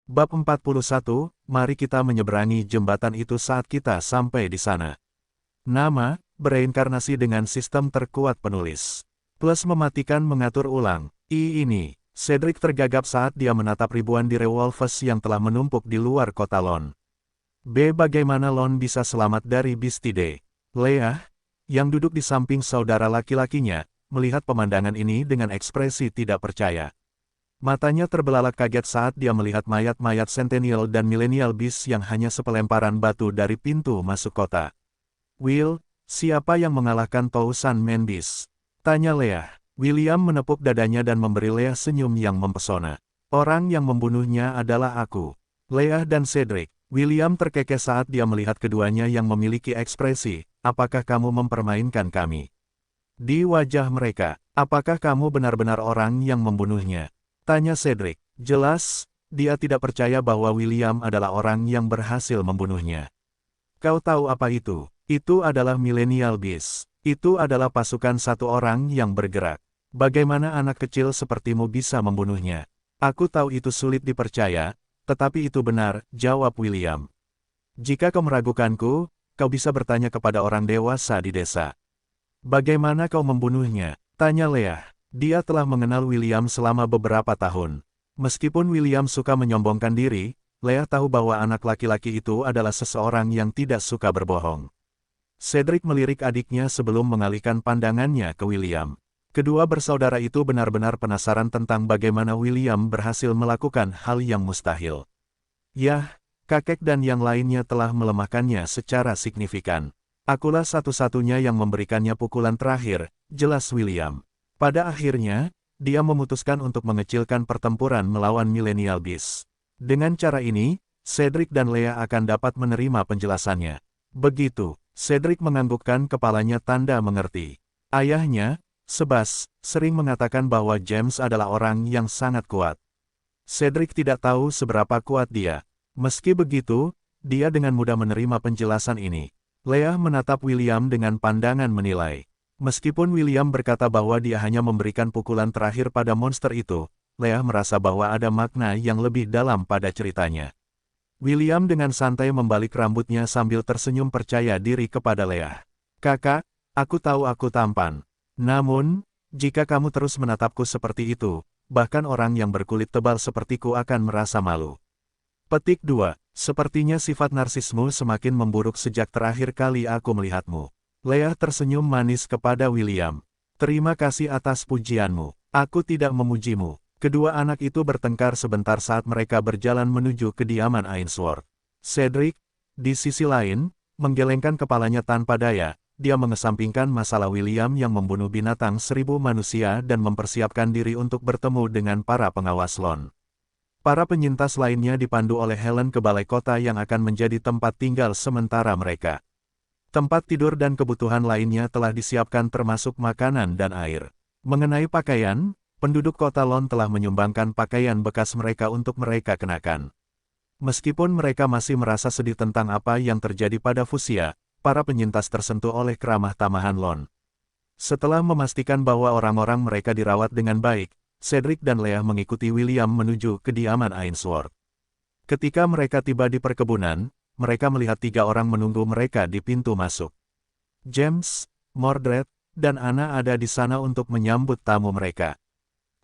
Bab 41, mari kita menyeberangi jembatan itu saat kita sampai di sana. Nama, bereinkarnasi dengan sistem terkuat penulis. Plus mematikan mengatur ulang. Ini, Cedric tergagap saat dia menatap ribuan direwolves yang telah menumpuk di luar kota Lon. Bagaimana Lon bisa selamat dari Bistide? Leah, yang duduk di samping saudara laki-lakinya, melihat pemandangan ini dengan ekspresi tidak percaya. Matanya terbelalak kaget saat dia melihat mayat-mayat Centennial dan Millennial Beast yang hanya sepelemparan batu dari pintu masuk kota. Will, siapa yang mengalahkan Thousand Man Beast? Tanya Leah. William menepuk dadanya dan memberi Leah senyum yang mempesona. Orang yang membunuhnya adalah aku. Leah dan Cedric. William terkekeh saat dia melihat keduanya yang memiliki ekspresi, apakah kamu mempermainkan kami? Di wajah mereka, apakah kamu benar-benar orang yang membunuhnya? Tanya Cedric. Jelas, dia tidak percaya bahwa William adalah orang yang berhasil membunuhnya. Kau tahu apa itu? Itu adalah Millennial Beast. Itu adalah pasukan satu orang yang bergerak. Bagaimana anak kecil sepertimu bisa membunuhnya? Aku tahu itu sulit dipercaya, tetapi itu benar, jawab William. Jika kau meragukanku, kau bisa bertanya kepada orang dewasa di desa. Bagaimana kau membunuhnya? Tanya Leah. Dia telah mengenal William selama beberapa tahun. Meskipun William suka menyombongkan diri, Leah tahu bahwa anak laki-laki itu adalah seseorang yang tidak suka berbohong. Cedric melirik adiknya sebelum mengalihkan pandangannya ke William. Kedua bersaudara itu benar-benar penasaran tentang bagaimana William berhasil melakukan hal yang mustahil. Yah, kakek dan yang lainnya telah melemahkannya secara signifikan. Akulah satu-satunya yang memberikannya pukulan terakhir, jelas William. Pada akhirnya, dia memutuskan untuk mengecilkan pertempuran melawan Millennial Beast. Dengan cara ini, Cedric dan Leah akan dapat menerima penjelasannya. Begitu, Cedric menganggukkan kepalanya tanda mengerti. Ayahnya, Sebas, sering mengatakan bahwa James adalah orang yang sangat kuat. Cedric tidak tahu seberapa kuat dia. Meski begitu, dia dengan mudah menerima penjelasan ini. Leah menatap William dengan pandangan menilai. Meskipun William berkata bahwa dia hanya memberikan pukulan terakhir pada monster itu, Leah merasa bahwa ada makna yang lebih dalam pada ceritanya. William dengan santai membalik rambutnya sambil tersenyum percaya diri kepada Leah. Kakak, aku tahu aku tampan. Namun, jika kamu terus menatapku seperti itu, bahkan orang yang berkulit tebal sepertiku akan merasa malu. Petik 2. Sepertinya sifat narsismu semakin memburuk sejak terakhir kali aku melihatmu. Leah tersenyum manis kepada William. Terima kasih atas pujianmu. Aku tidak memujimu. Kedua anak itu bertengkar sebentar saat mereka berjalan menuju kediaman Ainsworth. Cedric, di sisi lain, menggelengkan kepalanya tanpa daya. Dia mengesampingkan masalah William yang membunuh binatang 1000 manusia dan mempersiapkan diri untuk bertemu dengan para pengawas Lon. Para penyintas lainnya dipandu oleh Helen ke balai kota yang akan menjadi tempat tinggal sementara mereka. Tempat tidur dan kebutuhan lainnya telah disiapkan termasuk makanan dan air. Mengenai pakaian, penduduk kota Lon telah menyumbangkan pakaian bekas mereka untuk mereka kenakan. Meskipun mereka masih merasa sedih tentang apa yang terjadi pada Fuchsia, para penyintas tersentuh oleh keramah tamahan Lon. Setelah memastikan bahwa orang-orang mereka dirawat dengan baik, Cedric dan Leah mengikuti William menuju kediaman Ainsworth. Ketika mereka tiba di perkebunan, mereka melihat 3 orang menunggu mereka di pintu masuk. James, Mordred, dan Anna ada di sana untuk menyambut tamu mereka.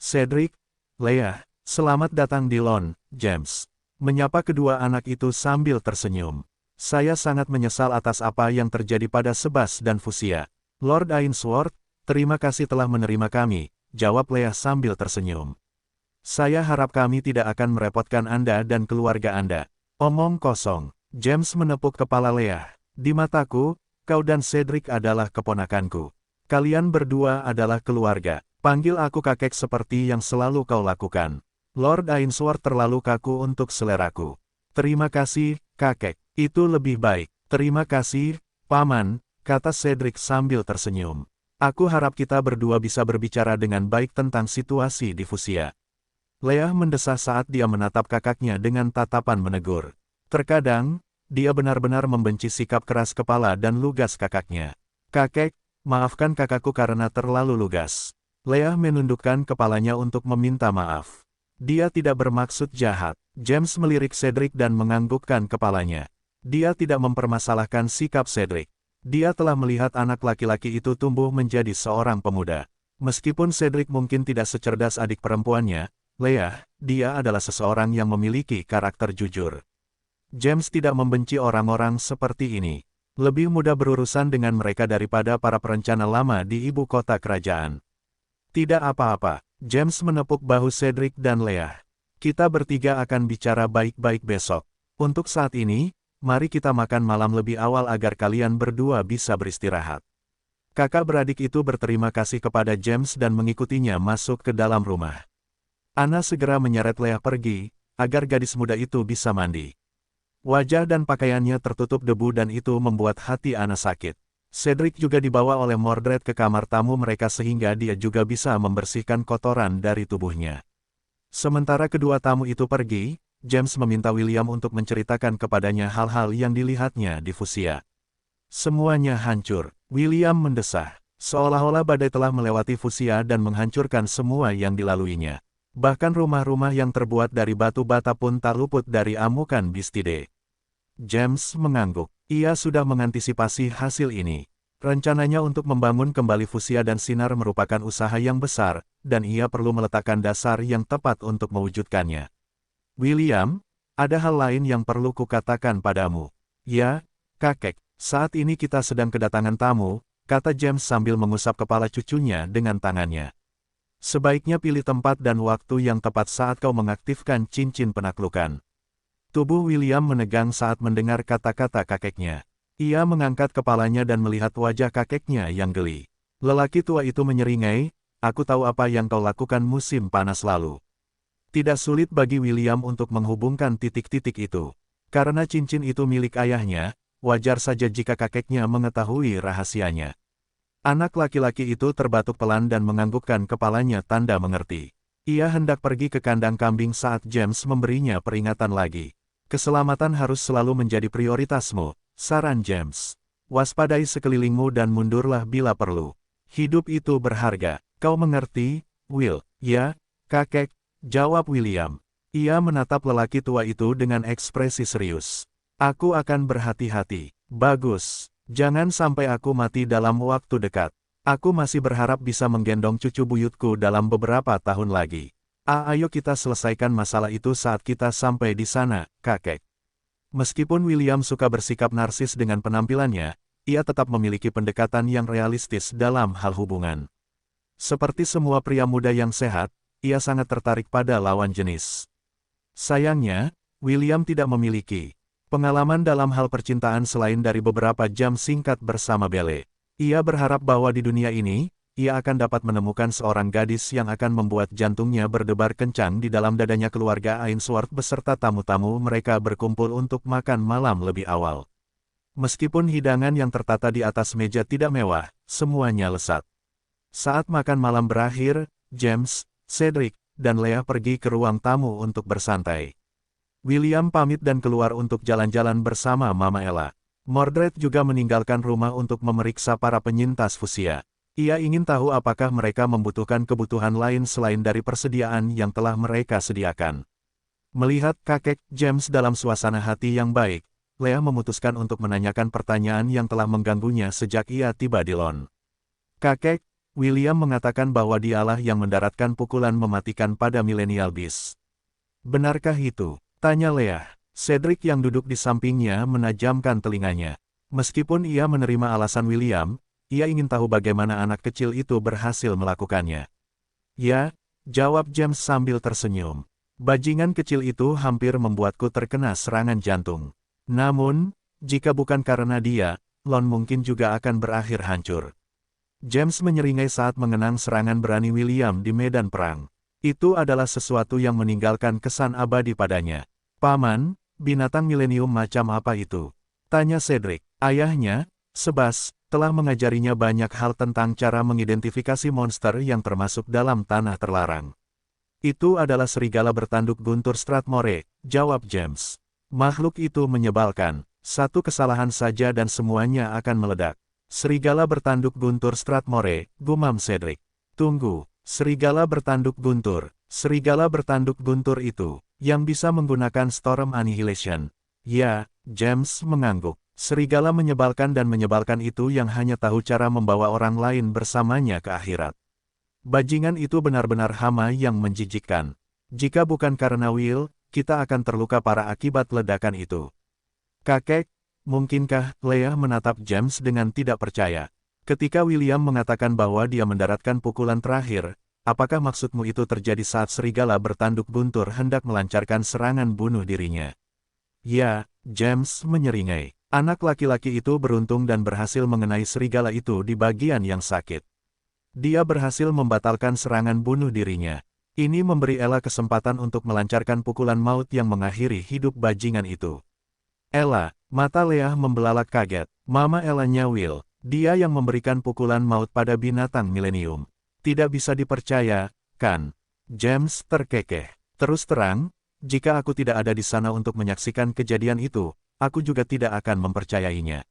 Cedric, Leah, selamat datang di Lon, James. Menyapa kedua anak itu sambil tersenyum. Saya sangat menyesal atas apa yang terjadi pada Sebas dan Fuchsia. Lord Ainsworth, terima kasih telah menerima kami, jawab Leah sambil tersenyum. Saya harap kami tidak akan merepotkan Anda dan keluarga Anda. Omong kosong, James menepuk kepala Leah. Di mataku, kau dan Cedric adalah keponakanku. Kalian berdua adalah keluarga. Panggil aku kakek seperti yang selalu kau lakukan. Lord Ainsworth terlalu kaku untuk seleraku. Terima kasih, kakek. Itu lebih baik. Terima kasih, Paman, kata Cedric sambil tersenyum. Aku harap kita berdua bisa berbicara dengan baik tentang situasi di Fuchsia. Leah mendesah saat dia menatap kakaknya dengan tatapan menegur. Terkadang, dia benar-benar membenci sikap keras kepala dan lugas kakaknya. Kakek, maafkan kakakku karena terlalu lugas. Leah menundukkan kepalanya untuk meminta maaf. Dia tidak bermaksud jahat. James melirik Cedric dan menganggukkan kepalanya. Dia tidak mempermasalahkan sikap Cedric. Dia telah melihat anak laki-laki itu tumbuh menjadi seorang pemuda. Meskipun Cedric mungkin tidak secerdas adik perempuannya, Leah, dia adalah seseorang yang memiliki karakter jujur. James tidak membenci orang-orang seperti ini. Lebih mudah berurusan dengan mereka daripada para perencana lama di ibu kota kerajaan. Tidak apa-apa, James menepuk bahu Cedric dan Leah. Kita bertiga akan bicara baik-baik besok. Untuk saat ini, mari kita makan malam lebih awal agar kalian berdua bisa beristirahat. Kakak beradik itu berterima kasih kepada James dan mengikutinya masuk ke dalam rumah. Anna segera menyeret Leah pergi, agar gadis muda itu bisa mandi. Wajah dan pakaiannya tertutup debu dan itu membuat hati Anna sakit. Cedric juga dibawa oleh Mordred ke kamar tamu mereka sehingga dia juga bisa membersihkan kotoran dari tubuhnya. Sementara kedua tamu itu pergi, James meminta William untuk menceritakan kepadanya hal-hal yang dilihatnya di Fuchsia. Semuanya hancur, William mendesah. Seolah-olah badai telah melewati Fuchsia dan menghancurkan semua yang dilaluinya. Bahkan rumah-rumah yang terbuat dari batu bata pun tak luput dari amukan Bistide. James mengangguk. Ia sudah mengantisipasi hasil ini. Rencananya untuk membangun kembali Fuchsia dan Sinar merupakan usaha yang besar, dan ia perlu meletakkan dasar yang tepat untuk mewujudkannya. William, ada hal lain yang perlu kukatakan padamu. Ya, kakek, saat ini kita sedang kedatangan tamu, kata James sambil mengusap kepala cucunya dengan tangannya. Sebaiknya pilih tempat dan waktu yang tepat saat kau mengaktifkan cincin penaklukan. Tubuh William menegang saat mendengar kata-kata kakeknya. Ia mengangkat kepalanya dan melihat wajah kakeknya yang geli. Lelaki tua itu menyeringai, aku tahu apa yang kau lakukan musim panas lalu. Tidak sulit bagi William untuk menghubungkan titik-titik itu. Karena cincin itu milik ayahnya, wajar saja jika kakeknya mengetahui rahasianya. Anak laki-laki itu terbatuk pelan dan menganggukkan kepalanya tanda mengerti. Ia hendak pergi ke kandang kambing saat James memberinya peringatan lagi. Keselamatan harus selalu menjadi prioritasmu, saran James. Waspadai sekelilingmu dan mundurlah bila perlu. Hidup itu berharga, kau mengerti, Will? Ya, kakek, jawab William. Ia menatap lelaki tua itu dengan ekspresi serius. Aku akan berhati-hati. Bagus. Jangan sampai aku mati dalam waktu dekat. Aku masih berharap bisa menggendong cucu buyutku dalam beberapa tahun lagi. Ayo kita selesaikan masalah itu saat kita sampai di sana, kakek. Meskipun William suka bersikap narsis dengan penampilannya, ia tetap memiliki pendekatan yang realistis dalam hal hubungan. Seperti semua pria muda yang sehat, ia sangat tertarik pada lawan jenis. Sayangnya, William tidak memiliki pengalaman dalam hal percintaan selain dari beberapa jam singkat bersama Belle. Ia berharap bahwa di dunia ini, ia akan dapat menemukan seorang gadis yang akan membuat jantungnya berdebar kencang di dalam dadanya. Keluarga Ainsworth beserta tamu-tamu mereka berkumpul untuk makan malam lebih awal. Meskipun hidangan yang tertata di atas meja tidak mewah, semuanya lezat. Saat makan malam berakhir, James, Cedric, dan Leah pergi ke ruang tamu untuk bersantai. William pamit dan keluar untuk jalan-jalan bersama Mama Ella. Mordred juga meninggalkan rumah untuk memeriksa para penyintas Fuchsia. Ia ingin tahu apakah mereka membutuhkan kebutuhan lain selain dari persediaan yang telah mereka sediakan. Melihat kakek James dalam suasana hati yang baik, Leah memutuskan untuk menanyakan pertanyaan yang telah mengganggunya sejak ia tiba di Lon. Kakek, William mengatakan bahwa dialah yang mendaratkan pukulan mematikan pada Millennial Beast. Benarkah itu? Tanya Leah. Cedric yang duduk di sampingnya menajamkan telinganya. Meskipun ia menerima alasan William, ia ingin tahu bagaimana anak kecil itu berhasil melakukannya. Ya, jawab James sambil tersenyum. Bajingan kecil itu hampir membuatku terkena serangan jantung. Namun, jika bukan karena dia, Lon mungkin juga akan berakhir hancur. James menyeringai saat mengenang serangan berani William di medan perang. Itu adalah sesuatu yang meninggalkan kesan abadi padanya. Paman, binatang milenium macam apa itu? Tanya Cedric. Ayahnya, Sebas, telah mengajarinya banyak hal tentang cara mengidentifikasi monster yang termasuk dalam tanah terlarang. Itu adalah serigala bertanduk guntur Strathmore, jawab James. Makhluk itu menyebalkan. Satu kesalahan saja dan semuanya akan meledak. Serigala bertanduk guntur Strathmore, gumam Cedric. Tunggu, serigala bertanduk guntur. Serigala bertanduk guntur itu. Yang bisa menggunakan Storm Annihilation. Ya, James mengangguk. Serigala menyebalkan dan menyebalkan itu yang hanya tahu cara membawa orang lain bersamanya ke akhirat. Bajingan itu benar-benar hama yang menjijikkan. Jika bukan karena Will, kita akan terluka parah akibat ledakan itu. Kakek, mungkinkah? Leah menatap James dengan tidak percaya. Ketika William mengatakan bahwa dia mendaratkan pukulan terakhir, apakah maksudmu itu terjadi saat serigala bertanduk guntur hendak melancarkan serangan bunuh dirinya? Ya, James menyeringai. Anak laki-laki itu beruntung dan berhasil mengenai serigala itu di bagian yang sakit. Dia berhasil membatalkan serangan bunuh dirinya. Ini memberi Ella kesempatan untuk melancarkan pukulan maut yang mengakhiri hidup bajingan itu. Ella, mata Leah membelalak kaget. Mama Ella-nya Will, dia yang memberikan pukulan maut pada binatang milenium. Tidak bisa dipercaya, kan? James terkekeh. Terus terang, jika aku tidak ada di sana untuk menyaksikan kejadian itu, aku juga tidak akan mempercayainya.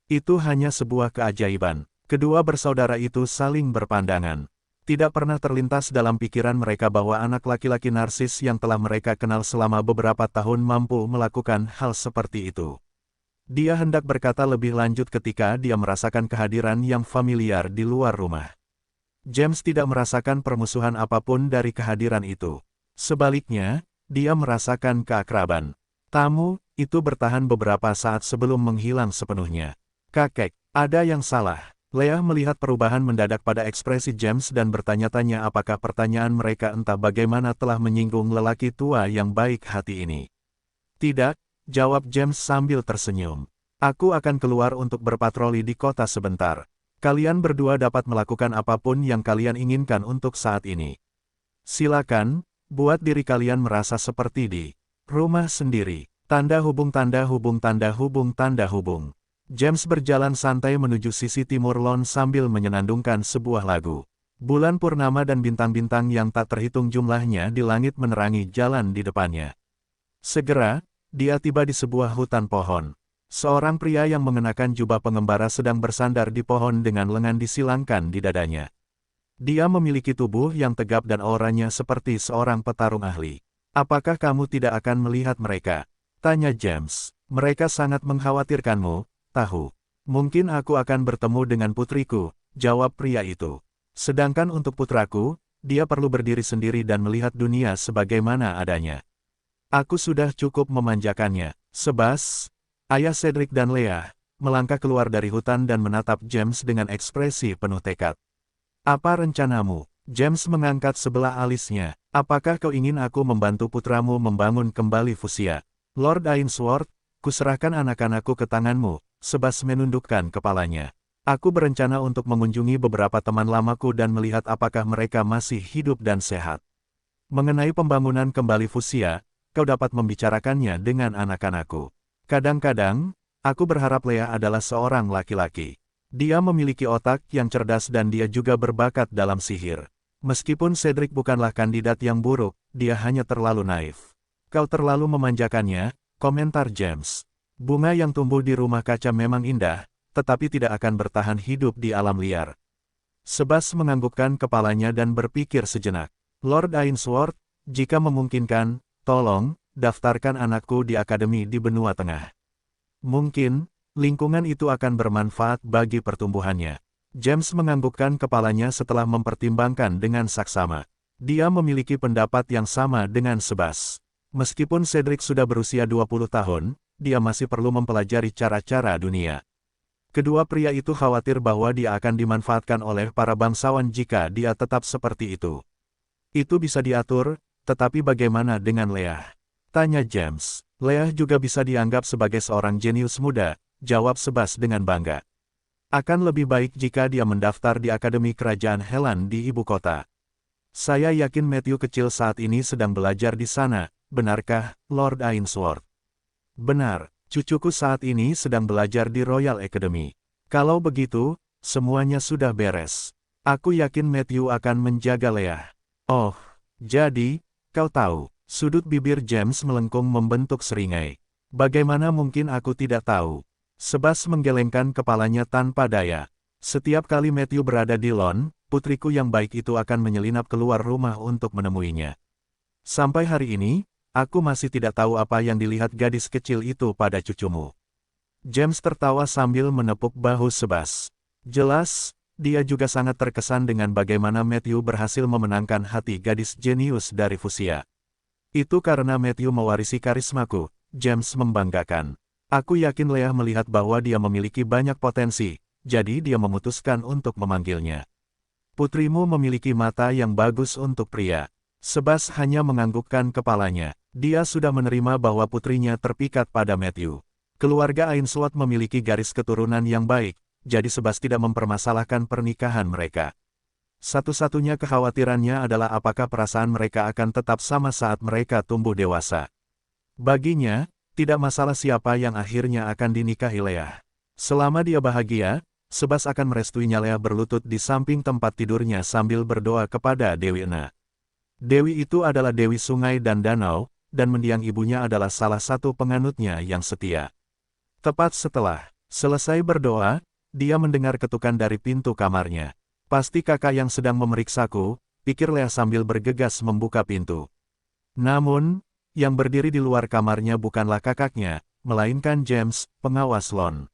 Itu hanya sebuah keajaiban. Kedua bersaudara itu saling berpandangan. Tidak pernah terlintas dalam pikiran mereka bahwa anak laki-laki narsis yang telah mereka kenal selama beberapa tahun mampu melakukan hal seperti itu. Dia hendak berkata lebih lanjut ketika dia merasakan kehadiran yang familiar di luar rumah. James tidak merasakan permusuhan apapun dari kehadiran itu. Sebaliknya, dia merasakan keakraban. Tamu itu bertahan beberapa saat sebelum menghilang sepenuhnya. Kakek, ada yang salah. Leah melihat perubahan mendadak pada ekspresi James dan bertanya-tanya apakah pertanyaan mereka entah bagaimana telah menyinggung lelaki tua yang baik hati ini. Tidak, jawab James sambil tersenyum. Aku akan keluar untuk berpatroli di kota sebentar. Kalian berdua dapat melakukan apapun yang kalian inginkan untuk saat ini. Silakan, buat diri kalian merasa seperti di rumah sendiri. Tanda hubung tanda hubung tanda hubung tanda hubung. James berjalan santai menuju sisi timur lawn sambil menyenandungkan sebuah lagu. Bulan purnama dan bintang-bintang yang tak terhitung jumlahnya di langit menerangi jalan di depannya. Segera, dia tiba di sebuah hutan pohon. Seorang pria yang mengenakan jubah pengembara sedang bersandar di pohon dengan lengan disilangkan di dadanya. Dia memiliki tubuh yang tegap dan auranya seperti seorang petarung ahli. Apakah kamu tidak akan melihat mereka? Tanya James. Mereka sangat mengkhawatirkanmu, tahu. Mungkin aku akan bertemu dengan putriku, jawab pria itu. Sedangkan untuk putraku, dia perlu berdiri sendiri dan melihat dunia sebagaimana adanya. Aku sudah cukup memanjakannya. Sebas, ayah Cedric dan Leah, melangkah keluar dari hutan dan menatap James dengan ekspresi penuh tekad. Apa rencanamu? James mengangkat sebelah alisnya. Apakah kau ingin aku membantu putramu membangun kembali Fuchsia? Lord Ainsworth, kuserahkan anak-anakku ke tanganmu, Sebas menundukkan kepalanya. Aku berencana untuk mengunjungi beberapa teman lamaku dan melihat apakah mereka masih hidup dan sehat. Mengenai pembangunan kembali Fuchsia, kau dapat membicarakannya dengan anak-anakku. Kadang-kadang, aku berharap Leah adalah seorang laki-laki. Dia memiliki otak yang cerdas dan dia juga berbakat dalam sihir. Meskipun Cedric bukanlah kandidat yang buruk, dia hanya terlalu naif. Kau terlalu memanjakannya, komentar James. Bunga yang tumbuh di rumah kaca memang indah, tetapi tidak akan bertahan hidup di alam liar. Sebas menganggukkan kepalanya dan berpikir sejenak. Lord Ainsworth, jika memungkinkan, tolong, daftarkan anakku di akademi di benua tengah. Mungkin, lingkungan itu akan bermanfaat bagi pertumbuhannya. James menganggukkan kepalanya setelah mempertimbangkan dengan saksama. Dia memiliki pendapat yang sama dengan Sebas. Meskipun Cedric sudah berusia 20 tahun, dia masih perlu mempelajari cara-cara dunia. Kedua pria itu khawatir bahwa dia akan dimanfaatkan oleh para bangsawan jika dia tetap seperti itu. Itu bisa diatur, tetapi bagaimana dengan Leah? Tanya James. Leah juga bisa dianggap sebagai seorang jenius muda, jawab Sebas dengan bangga. Akan lebih baik jika dia mendaftar di Akademi Kerajaan Helan di ibu kota. Saya yakin Matthew kecil saat ini sedang belajar di sana, benarkah, Lord Ainsworth? Benar, cucuku saat ini sedang belajar di Royal Academy. Kalau begitu, semuanya sudah beres. Aku yakin Matthew akan menjaga Leah. Oh, jadi, kau tahu, sudut bibir James melengkung membentuk seringai. Bagaimana mungkin aku tidak tahu? Sebas menggelengkan kepalanya tanpa daya. Setiap kali Matthew berada di lawn, putriku yang baik itu akan menyelinap keluar rumah untuk menemuinya. Sampai hari ini, aku masih tidak tahu apa yang dilihat gadis kecil itu pada cucumu. James tertawa sambil menepuk bahu Sebas. Jelas, dia juga sangat terkesan dengan bagaimana Matthew berhasil memenangkan hati gadis jenius dari Fuchsia. Itu karena Matthew mewarisi karismaku, James membanggakan. Aku yakin Leah melihat bahwa dia memiliki banyak potensi, jadi dia memutuskan untuk memanggilnya. Putrimu memiliki mata yang bagus untuk pria. Sebas hanya menganggukkan kepalanya. Dia sudah menerima bahwa putrinya terpikat pada Matthew. Keluarga Ainsworth memiliki garis keturunan yang baik, jadi Sebas tidak mempermasalahkan pernikahan mereka. Satu-satunya kekhawatirannya adalah apakah perasaan mereka akan tetap sama saat mereka tumbuh dewasa. Baginya, tidak masalah siapa yang akhirnya akan dinikahi Leah. Selama dia bahagia, Sebas akan merestuinya. Leah berlutut di samping tempat tidurnya sambil berdoa kepada Dewi Ena. Dewi itu adalah Dewi Sungai dan Danau, dan mendiang ibunya adalah salah satu penganutnya yang setia. Tepat setelah selesai berdoa, dia mendengar ketukan dari pintu kamarnya. Pasti kakak yang sedang memeriksaku, pikir Leah sambil bergegas membuka pintu. Namun, yang berdiri di luar kamarnya bukanlah kakaknya, melainkan James, pengawas Lon.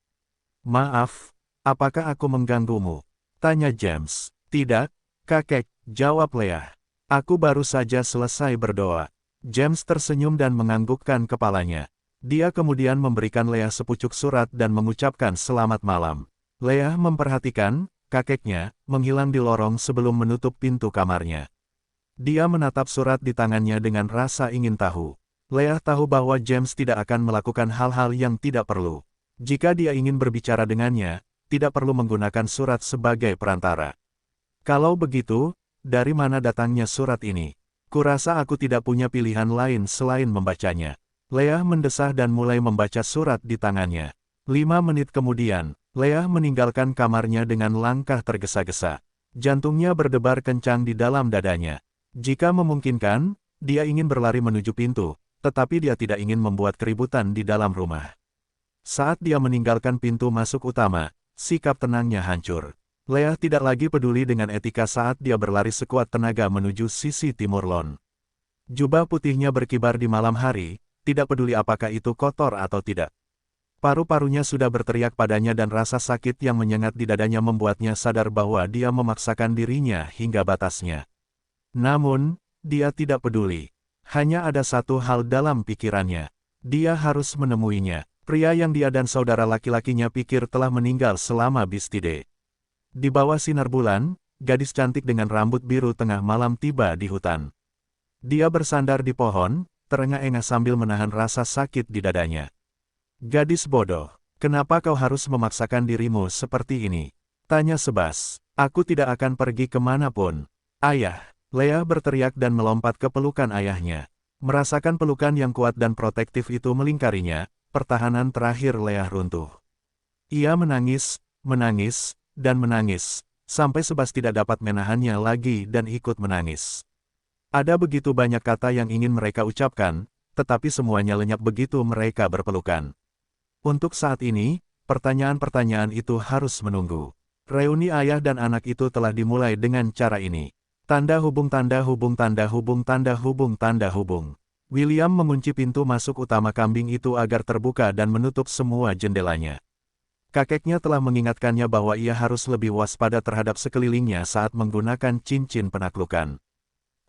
Maaf, apakah aku mengganggumu? Tanya James. Tidak, kakek, jawab Leah. Aku baru saja selesai berdoa. James tersenyum dan menganggukkan kepalanya. Dia kemudian memberikan Leah sepucuk surat dan mengucapkan selamat malam. Leah memperhatikan kakeknya menghilang di lorong sebelum menutup pintu kamarnya. Dia menatap surat di tangannya dengan rasa ingin tahu. Leah tahu bahwa James tidak akan melakukan hal-hal yang tidak perlu. Jika dia ingin berbicara dengannya, tidak perlu menggunakan surat sebagai perantara. Kalau begitu, dari mana datangnya surat ini? Kurasa aku tidak punya pilihan lain selain membacanya. Leah mendesah dan mulai membaca surat di tangannya. 5 menit kemudian, Leah meninggalkan kamarnya dengan langkah tergesa-gesa. Jantungnya berdebar kencang di dalam dadanya. Jika memungkinkan, dia ingin berlari menuju pintu, tetapi dia tidak ingin membuat keributan di dalam rumah. Saat dia meninggalkan pintu masuk utama, sikap tenangnya hancur. Leah tidak lagi peduli dengan etika saat dia berlari sekuat tenaga menuju sisi timur Lon. Jubah putihnya berkibar di malam hari, tidak peduli apakah itu kotor atau tidak. Paru-parunya sudah berteriak padanya dan rasa sakit yang menyengat di dadanya membuatnya sadar bahwa dia memaksakan dirinya hingga batasnya. Namun, dia tidak peduli. Hanya ada satu hal dalam pikirannya. Dia harus menemuinya. Pria yang dia dan saudara laki-lakinya pikir telah meninggal selama Bistide. Di bawah sinar bulan, gadis cantik dengan rambut biru tengah malam tiba di hutan. Dia bersandar di pohon, terengah-engah sambil menahan rasa sakit di dadanya. Gadis bodoh, kenapa kau harus memaksakan dirimu seperti ini? Tanya Sebas. Aku tidak akan pergi kemanapun. Ayah, Leah berteriak dan melompat ke pelukan ayahnya. Merasakan pelukan yang kuat dan protektif itu melingkarinya, pertahanan terakhir Leah runtuh. Ia menangis, dan menangis, sampai Sebas tidak dapat menahannya lagi dan ikut menangis. Ada begitu banyak kata yang ingin mereka ucapkan, tetapi semuanya lenyap begitu mereka berpelukan. Untuk saat ini, pertanyaan-pertanyaan itu harus menunggu. Reuni ayah dan anak itu telah dimulai dengan cara ini. Tanda hubung tanda hubung tanda hubung tanda hubung tanda hubung. William mengunci pintu masuk utama kambing itu agar terbuka dan menutup semua jendelanya. Kakeknya telah mengingatkannya bahwa ia harus lebih waspada terhadap sekelilingnya saat menggunakan cincin penaklukan.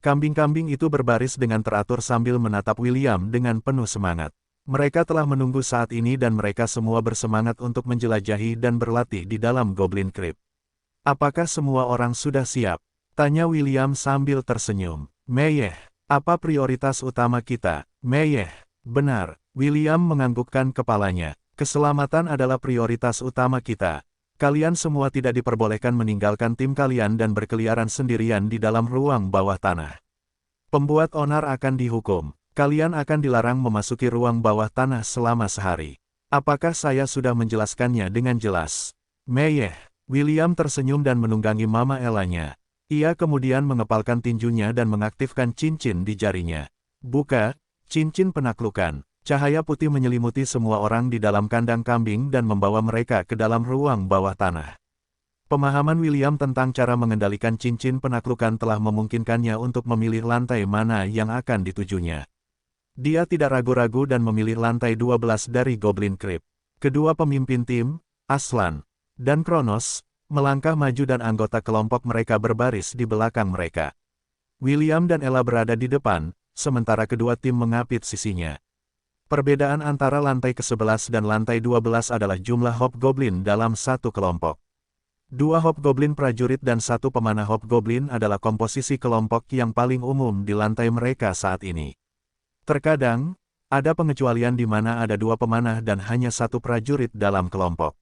Kambing-kambing itu berbaris dengan teratur sambil menatap William dengan penuh semangat. Mereka telah menunggu saat ini dan mereka semua bersemangat untuk menjelajahi dan berlatih di dalam Goblin Crypt. Apakah semua orang sudah siap? Tanya William sambil tersenyum. Meyeh, apa prioritas utama kita? Meyeh, benar. William menganggukkan kepalanya. Keselamatan adalah prioritas utama kita. Kalian semua tidak diperbolehkan meninggalkan tim kalian dan berkeliaran sendirian di dalam ruang bawah tanah. Pembuat onar akan dihukum. Kalian akan dilarang memasuki ruang bawah tanah selama sehari. Apakah saya sudah menjelaskannya dengan jelas? Meyeh, William tersenyum dan menunggangi Mama Ellanya. Ia kemudian mengepalkan tinjunya dan mengaktifkan cincin di jarinya. Buka, cincin penaklukan. Cahaya putih menyelimuti semua orang di dalam kandang kambing dan membawa mereka ke dalam ruang bawah tanah. Pemahaman William tentang cara mengendalikan cincin penaklukan telah memungkinkannya untuk memilih lantai mana yang akan ditujunya. Dia tidak ragu-ragu dan memilih lantai 12 dari Goblin Crypt. Kedua pemimpin tim, Aslan dan Kronos, melangkah maju dan anggota kelompok mereka berbaris di belakang mereka. William dan Ella berada di depan, sementara kedua tim mengapit sisinya. Perbedaan antara lantai ke-11 dan lantai 12 adalah jumlah Hobgoblin dalam satu kelompok. 2 Hobgoblin prajurit dan 1 pemanah Hobgoblin adalah komposisi kelompok yang paling umum di lantai mereka saat ini. Terkadang, ada pengecualian di mana ada 2 pemanah dan hanya 1 prajurit dalam kelompok.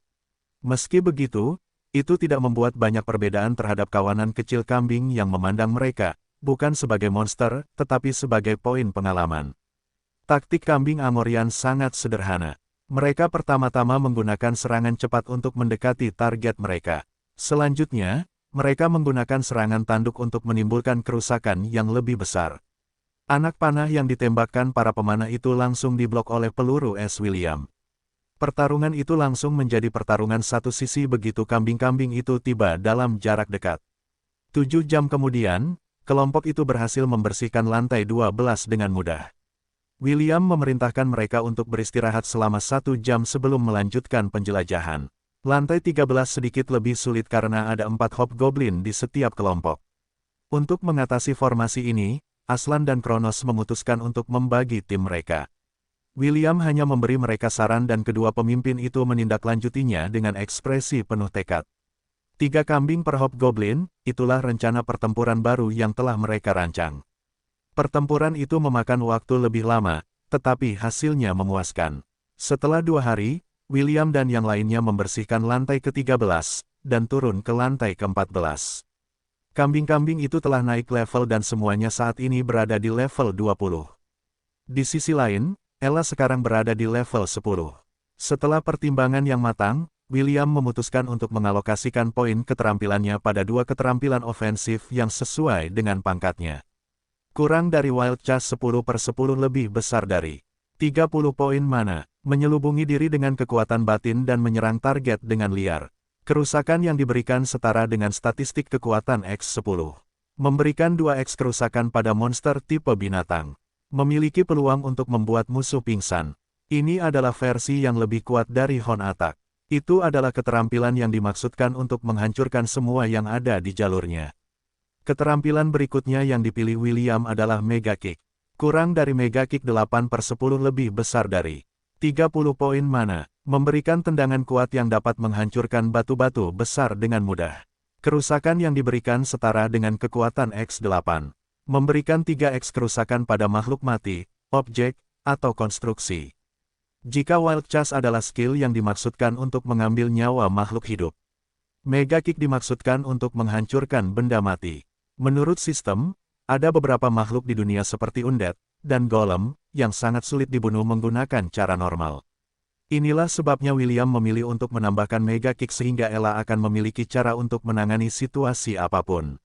Meski begitu, itu tidak membuat banyak perbedaan terhadap kawanan kecil kambing yang memandang mereka, bukan sebagai monster, tetapi sebagai poin pengalaman. Taktik kambing Amorian sangat sederhana. Mereka pertama-tama menggunakan serangan cepat untuk mendekati target mereka. Selanjutnya, mereka menggunakan serangan tanduk untuk menimbulkan kerusakan yang lebih besar. Anak panah yang ditembakkan para pemanah itu langsung diblok oleh peluru es William. Pertarungan itu langsung menjadi pertarungan satu sisi begitu kambing-kambing itu tiba dalam jarak dekat. 7 jam kemudian, kelompok itu berhasil membersihkan lantai 12 dengan mudah. William memerintahkan mereka untuk beristirahat selama 1 jam sebelum melanjutkan penjelajahan. Lantai 13 sedikit lebih sulit karena ada 4 Hobgoblin di setiap kelompok. Untuk mengatasi formasi ini, Aslan dan Kronos memutuskan untuk membagi tim mereka. William hanya memberi mereka saran dan kedua pemimpin itu menindaklanjutinya dengan ekspresi penuh tekad. 3 kambing per Hobgoblin, itulah rencana pertempuran baru yang telah mereka rancang. Pertempuran itu memakan waktu lebih lama, tetapi hasilnya memuaskan. Setelah 2 hari, William dan yang lainnya membersihkan lantai ke-13, dan turun ke lantai ke-14. Kambing-kambing itu telah naik level dan semuanya saat ini berada di level 20. Di sisi lain, Ella sekarang berada di level 10. Setelah pertimbangan yang matang, William memutuskan untuk mengalokasikan poin keterampilannya pada 2 keterampilan ofensif yang sesuai dengan pangkatnya. Kurang dari Wild Chase 10/10 lebih besar dari 30 poin mana, menyelubungi diri dengan kekuatan batin dan menyerang target dengan liar. Kerusakan yang diberikan setara dengan statistik kekuatan X10. Memberikan 2x kerusakan pada monster tipe binatang. Memiliki peluang untuk membuat musuh pingsan. Ini adalah versi yang lebih kuat dari Horn Attack. Itu adalah keterampilan yang dimaksudkan untuk menghancurkan semua yang ada di jalurnya. Keterampilan berikutnya yang dipilih William adalah Mega Kick. Kurang dari Mega Kick 8/10 lebih besar dari 30 poin mana, memberikan tendangan kuat yang dapat menghancurkan batu-batu besar dengan mudah. Kerusakan yang diberikan setara dengan kekuatan X8. Memberikan 3x kerusakan pada makhluk mati, objek, atau konstruksi. Jika Wild Chase adalah skill yang dimaksudkan untuk mengambil nyawa makhluk hidup, Mega Kick dimaksudkan untuk menghancurkan benda mati. Menurut sistem, ada beberapa makhluk di dunia seperti undead dan golem yang sangat sulit dibunuh menggunakan cara normal. Inilah sebabnya William memilih untuk menambahkan Mega Kick sehingga Ella akan memiliki cara untuk menangani situasi apapun.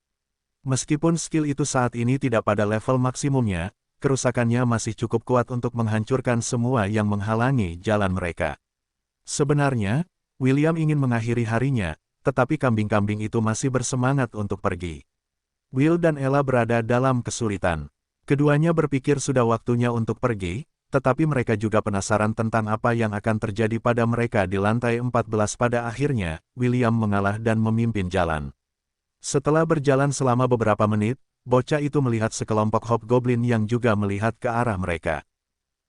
Meskipun skill itu saat ini tidak pada level maksimumnya, kerusakannya masih cukup kuat untuk menghancurkan semua yang menghalangi jalan mereka. Sebenarnya, William ingin mengakhiri harinya, tetapi kambing-kambing itu masih bersemangat untuk pergi. Will dan Ella berada dalam kesulitan. Keduanya berpikir sudah waktunya untuk pergi, tetapi mereka juga penasaran tentang apa yang akan terjadi pada mereka di lantai 14. Pada akhirnya, William mengalah dan memimpin jalan. Setelah berjalan selama beberapa menit, bocah itu melihat sekelompok Hobgoblin yang juga melihat ke arah mereka.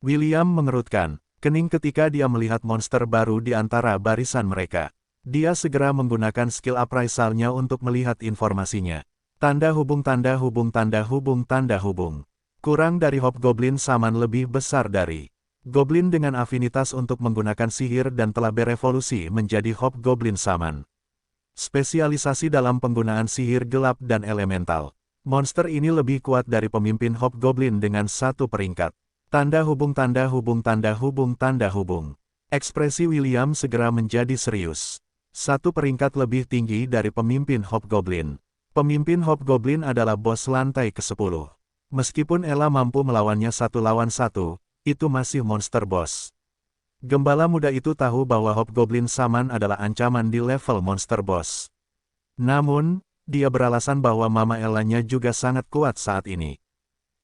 William mengerutkan kening ketika dia melihat monster baru di antara barisan mereka. Dia segera menggunakan skill appraisalnya untuk melihat informasinya. Tanda hubung tanda hubung tanda hubung tanda hubung. Kurang dari Hobgoblin Saman lebih besar dari Goblin dengan afinitas untuk menggunakan sihir dan telah berevolusi menjadi Hobgoblin Saman. Spesialisasi dalam penggunaan sihir gelap dan elemental. Monster ini lebih kuat dari pemimpin Hobgoblin dengan 1 peringkat. Tanda hubung tanda hubung tanda hubung tanda hubung. Ekspresi William segera menjadi serius. 1 peringkat lebih tinggi dari pemimpin Hobgoblin. Pemimpin Hobgoblin adalah bos lantai ke-10. Meskipun Ella mampu melawannya 1 lawan 1, itu masih monster boss. Gembala muda itu tahu bahwa Hobgoblin Saman adalah ancaman di level monster boss. Namun, dia beralasan bahwa Mama Ella-nya juga sangat kuat saat ini.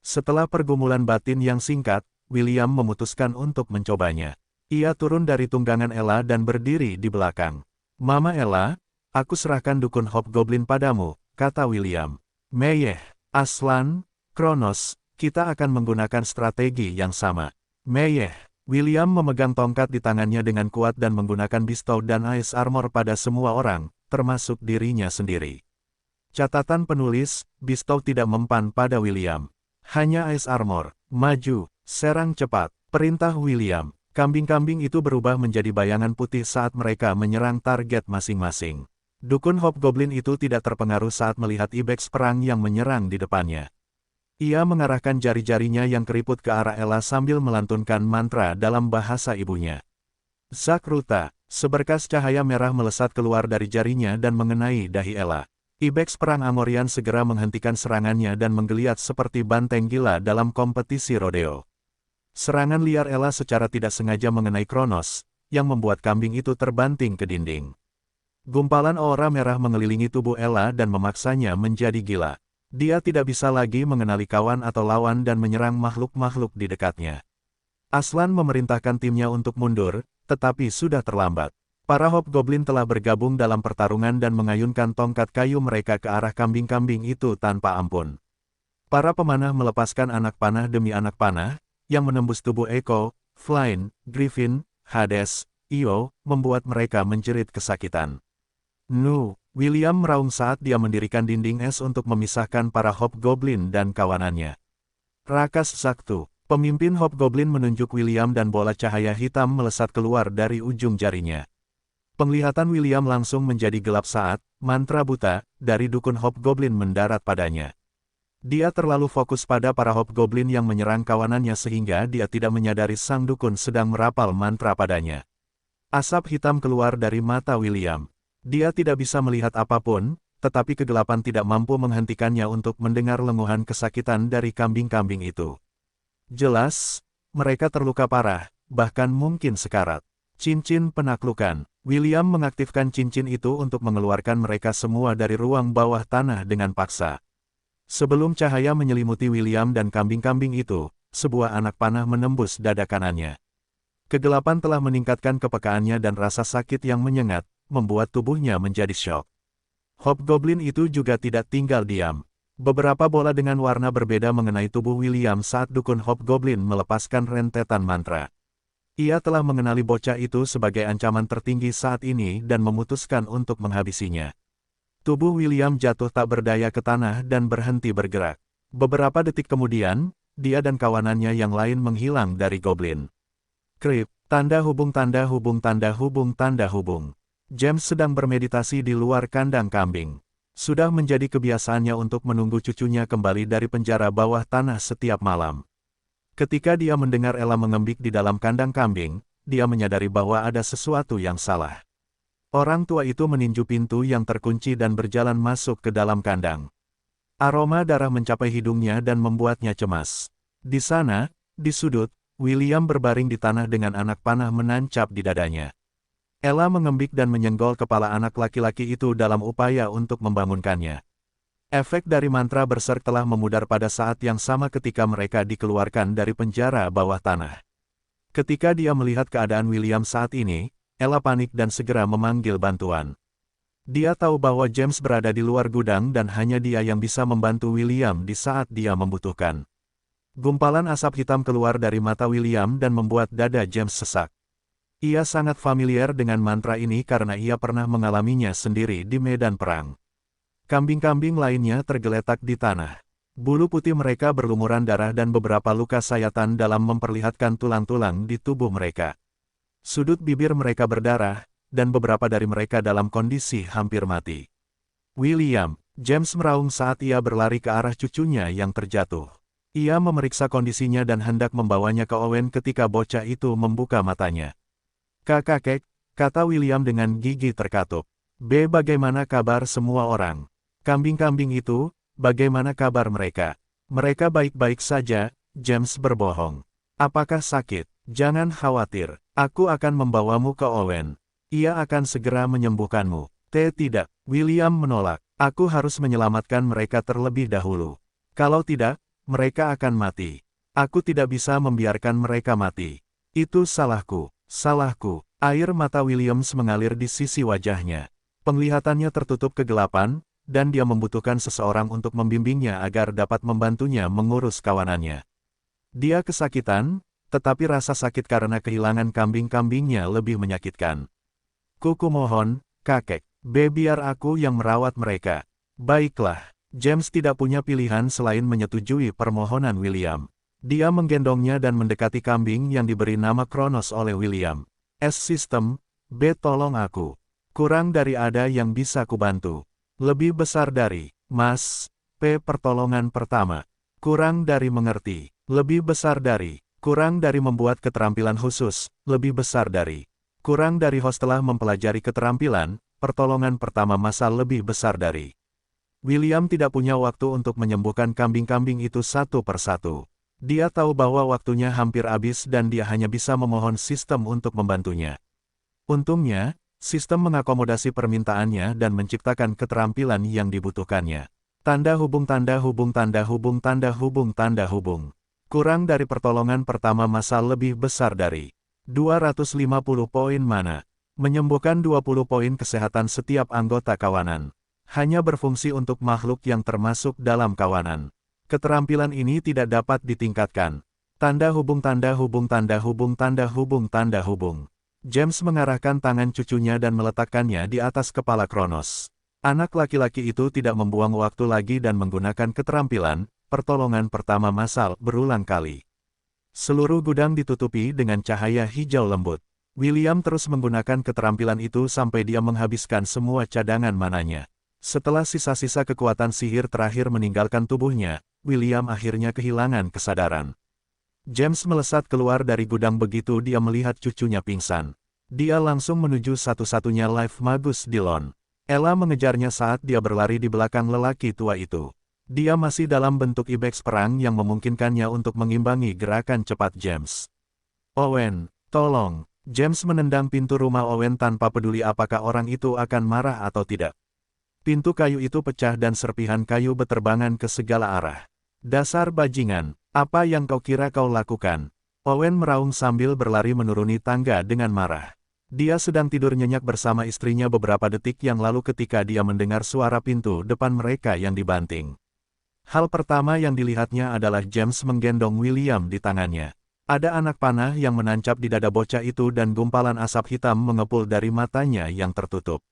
Setelah pergumulan batin yang singkat, William memutuskan untuk mencobanya. Ia turun dari tunggangan Ella dan berdiri di belakang. "Mama Ella, aku serahkan dukun Hobgoblin padamu," kata William. "Meyeh, Aslan, Kronos, kita akan menggunakan strategi yang sama." Meyeh. William memegang tongkat di tangannya dengan kuat dan menggunakan Bestow dan Ice Armor pada semua orang, termasuk dirinya sendiri. Catatan penulis, Bestow tidak mempan pada William. Hanya Ice Armor. "Maju, serang cepat," perintah William. Kambing-kambing itu berubah menjadi bayangan putih saat mereka menyerang target masing-masing. Dukun Hobgoblin itu tidak terpengaruh saat melihat Ibex perang yang menyerang di depannya. Ia mengarahkan jari-jarinya yang keriput ke arah Ella sambil melantunkan mantra dalam bahasa ibunya. Zakruta, seberkas cahaya merah melesat keluar dari jarinya dan mengenai dahi Ella. Ibex perang Amorian segera menghentikan serangannya dan menggeliat seperti banteng gila dalam kompetisi rodeo. Serangan liar Ella secara tidak sengaja mengenai Kronos, yang membuat kambing itu terbanting ke dinding. Gumpalan aura merah mengelilingi tubuh Ella dan memaksanya menjadi gila. Dia tidak bisa lagi mengenali kawan atau lawan dan menyerang makhluk-makhluk di dekatnya. Aslan memerintahkan timnya untuk mundur, tetapi sudah terlambat. Para Hobgoblin telah bergabung dalam pertarungan dan mengayunkan tongkat kayu mereka ke arah kambing-kambing itu tanpa ampun. Para pemanah melepaskan anak panah demi anak panah, yang menembus tubuh Echo, Flynn, Griffin, Hades, Io, membuat mereka menjerit kesakitan. "Nu!" William meraung saat dia mendirikan dinding es untuk memisahkan para Hobgoblin dan kawanannya. "Rakas Zaktu." Pemimpin Hobgoblin menunjuk William dan bola cahaya hitam melesat keluar dari ujung jarinya. Penglihatan William langsung menjadi gelap saat mantra buta dari dukun Hobgoblin mendarat padanya. Dia terlalu fokus pada para Hobgoblin yang menyerang kawanannya sehingga dia tidak menyadari sang dukun sedang merapal mantra padanya. Asap hitam keluar dari mata William. Dia tidak bisa melihat apapun, tetapi kegelapan tidak mampu menghentikannya untuk mendengar lenguhan kesakitan dari kambing-kambing itu. Jelas, mereka terluka parah, bahkan mungkin sekarat. Cincin penaklukan. William mengaktifkan cincin itu untuk mengeluarkan mereka semua dari ruang bawah tanah dengan paksa. Sebelum cahaya menyelimuti William dan kambing-kambing itu, sebuah anak panah menembus dada kanannya. Kegelapan telah meningkatkan kepekaannya dan rasa sakit yang menyengat, membuat tubuhnya menjadi syok. Hobgoblin itu juga tidak tinggal diam. Beberapa bola dengan warna berbeda mengenai tubuh William saat dukun Hobgoblin melepaskan rentetan mantra. Ia telah mengenali bocah itu sebagai ancaman tertinggi saat ini dan memutuskan untuk menghabisinya. Tubuh William jatuh tak berdaya ke tanah dan berhenti bergerak. Beberapa detik kemudian, dia dan kawanannya yang lain menghilang dari goblin. Krip, tanda hubung tanda hubung tanda hubung tanda hubung. James sedang bermeditasi di luar kandang kambing. Sudah menjadi kebiasaannya untuk menunggu cucunya kembali dari penjara bawah tanah setiap malam. Ketika dia mendengar Ella mengembik di dalam kandang kambing, dia menyadari bahwa ada sesuatu yang salah. Orang tua itu meninju pintu yang terkunci dan berjalan masuk ke dalam kandang. Aroma darah mencapai hidungnya dan membuatnya cemas. Di sana, di sudut, William berbaring di tanah dengan anak panah menancap di dadanya. Ella mengembik dan menyenggol kepala anak laki-laki itu dalam upaya untuk membangunkannya. Efek dari mantra berserk telah memudar pada saat yang sama ketika mereka dikeluarkan dari penjara bawah tanah. Ketika dia melihat keadaan William saat ini, Ella panik dan segera memanggil bantuan. Dia tahu bahwa James berada di luar gudang dan hanya dia yang bisa membantu William di saat dia membutuhkan. Gumpalan asap hitam keluar dari mata William dan membuat dada James sesak. Ia sangat familiar dengan mantra ini karena ia pernah mengalaminya sendiri di medan perang. Kambing-kambing lainnya tergeletak di tanah. Bulu putih mereka berlumuran darah dan beberapa luka sayatan dalam memperlihatkan tulang-tulang di tubuh mereka. Sudut bibir mereka berdarah, dan beberapa dari mereka dalam kondisi hampir mati. "William," James meraung saat ia berlari ke arah cucunya yang terjatuh. Ia memeriksa kondisinya dan hendak membawanya ke Owen ketika bocah itu membuka matanya. "Kakek," kata William dengan gigi terkatup. Bagaimana kabar semua orang? Kambing-kambing itu, bagaimana kabar mereka?" "Mereka baik-baik saja," James berbohong. "Apakah sakit?" "Jangan khawatir, aku akan membawamu ke Owen. Ia akan segera menyembuhkanmu." Tidak," William menolak. "Aku harus menyelamatkan mereka terlebih dahulu. Kalau tidak, mereka akan mati." Aku tidak bisa membiarkan mereka mati. Itu salahku, salahku. Air mata Williams mengalir di sisi wajahnya. Penglihatannya tertutup kegelapan, dan dia membutuhkan seseorang untuk membimbingnya agar dapat membantunya mengurus kawanannya. Dia kesakitan, tetapi rasa sakit karena kehilangan kambing-kambingnya lebih menyakitkan. Kuku mohon, kakek, biar aku yang merawat mereka. Baiklah, James tidak punya pilihan selain menyetujui permohonan William. Dia menggendongnya dan mendekati kambing yang diberi nama Kronos oleh William. S-System, B tolong aku. Kurang dari ada yang bisa kubantu. Lebih besar dari, Mas, P pertolongan pertama. Kurang dari mengerti. Lebih besar dari, kurang dari membuat keterampilan khusus. Lebih besar dari, kurang dari host telah mempelajari keterampilan, pertolongan pertama masal lebih besar dari. William tidak punya waktu untuk menyembuhkan kambing-kambing itu satu persatu. Dia tahu bahwa waktunya hampir habis dan dia hanya bisa memohon sistem untuk membantunya. Untungnya, sistem mengakomodasi permintaannya dan menciptakan keterampilan yang dibutuhkannya. Tanda hubung tanda hubung tanda hubung tanda hubung tanda hubung. Kurang dari pertolongan pertama masal lebih besar dari 250 poin mana. Menyembuhkan 20 poin kesehatan setiap anggota kawanan. Hanya berfungsi untuk makhluk yang termasuk dalam kawanan. Keterampilan ini tidak dapat ditingkatkan. Tanda hubung tanda hubung tanda hubung tanda hubung tanda hubung. James mengarahkan tangan cucunya dan meletakkannya di atas kepala Kronos. Anak laki-laki itu tidak membuang waktu lagi dan menggunakan keterampilan, pertolongan pertama masal berulang kali. Seluruh gudang ditutupi dengan cahaya hijau lembut. William terus menggunakan keterampilan itu sampai dia menghabiskan semua cadangan mananya. Setelah sisa-sisa kekuatan sihir terakhir meninggalkan tubuhnya, William akhirnya kehilangan kesadaran. James melesat keluar dari gudang begitu dia melihat cucunya pingsan. Dia langsung menuju satu-satunya life magus Dillon. Ella mengejarnya saat dia berlari di belakang lelaki tua itu. Dia masih dalam bentuk ibex perang yang memungkinkannya untuk mengimbangi gerakan cepat James. Owen, tolong. James menendang pintu rumah Owen tanpa peduli apakah orang itu akan marah atau tidak. Pintu kayu itu pecah dan serpihan kayu beterbangan ke segala arah. Dasar bajingan, apa yang kau kira kau lakukan? Owen meraung sambil berlari menuruni tangga dengan marah. Dia sedang tidur nyenyak bersama istrinya beberapa detik yang lalu ketika dia mendengar suara pintu depan mereka yang dibanting. Hal pertama yang dilihatnya adalah James menggendong William di tangannya. Ada anak panah yang menancap di dada bocah itu dan gumpalan asap hitam mengepul dari matanya yang tertutup.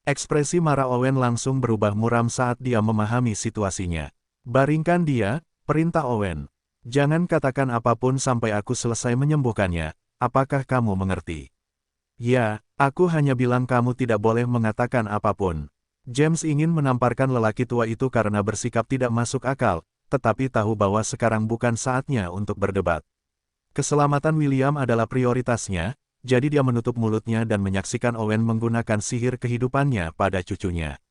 Ekspresi marah Owen langsung berubah muram saat dia memahami situasinya. Baringkan dia, perintah Owen. Jangan katakan apapun sampai aku selesai menyembuhkannya, apakah kamu mengerti? Ya, aku hanya bilang kamu tidak boleh mengatakan apapun. James ingin menamparkan lelaki tua itu karena bersikap tidak masuk akal, tetapi tahu bahwa sekarang bukan saatnya untuk berdebat. Keselamatan William adalah prioritasnya, jadi dia menutup mulutnya dan menyaksikan Owen menggunakan sihir kehidupannya pada cucunya.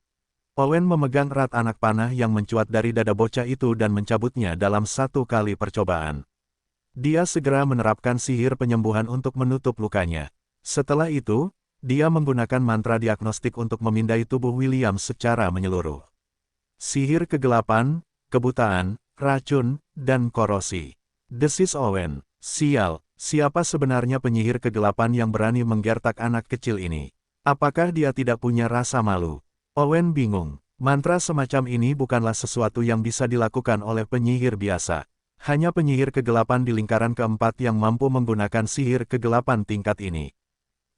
Owen memegang erat anak panah yang mencuat dari dada bocah itu dan mencabutnya dalam satu kali percobaan. Dia segera menerapkan sihir penyembuhan untuk menutup lukanya. Setelah itu, dia menggunakan mantra diagnostik untuk memindai tubuh William secara menyeluruh. Sihir kegelapan, kebutaan, racun, dan korosi. Desis Owen, sial. Siapa sebenarnya penyihir kegelapan yang berani menggertak anak kecil ini? Apakah dia tidak punya rasa malu? Owen bingung. Mantra semacam ini bukanlah sesuatu yang bisa dilakukan oleh penyihir biasa. Hanya penyihir kegelapan di lingkaran keempat yang mampu menggunakan sihir kegelapan tingkat ini.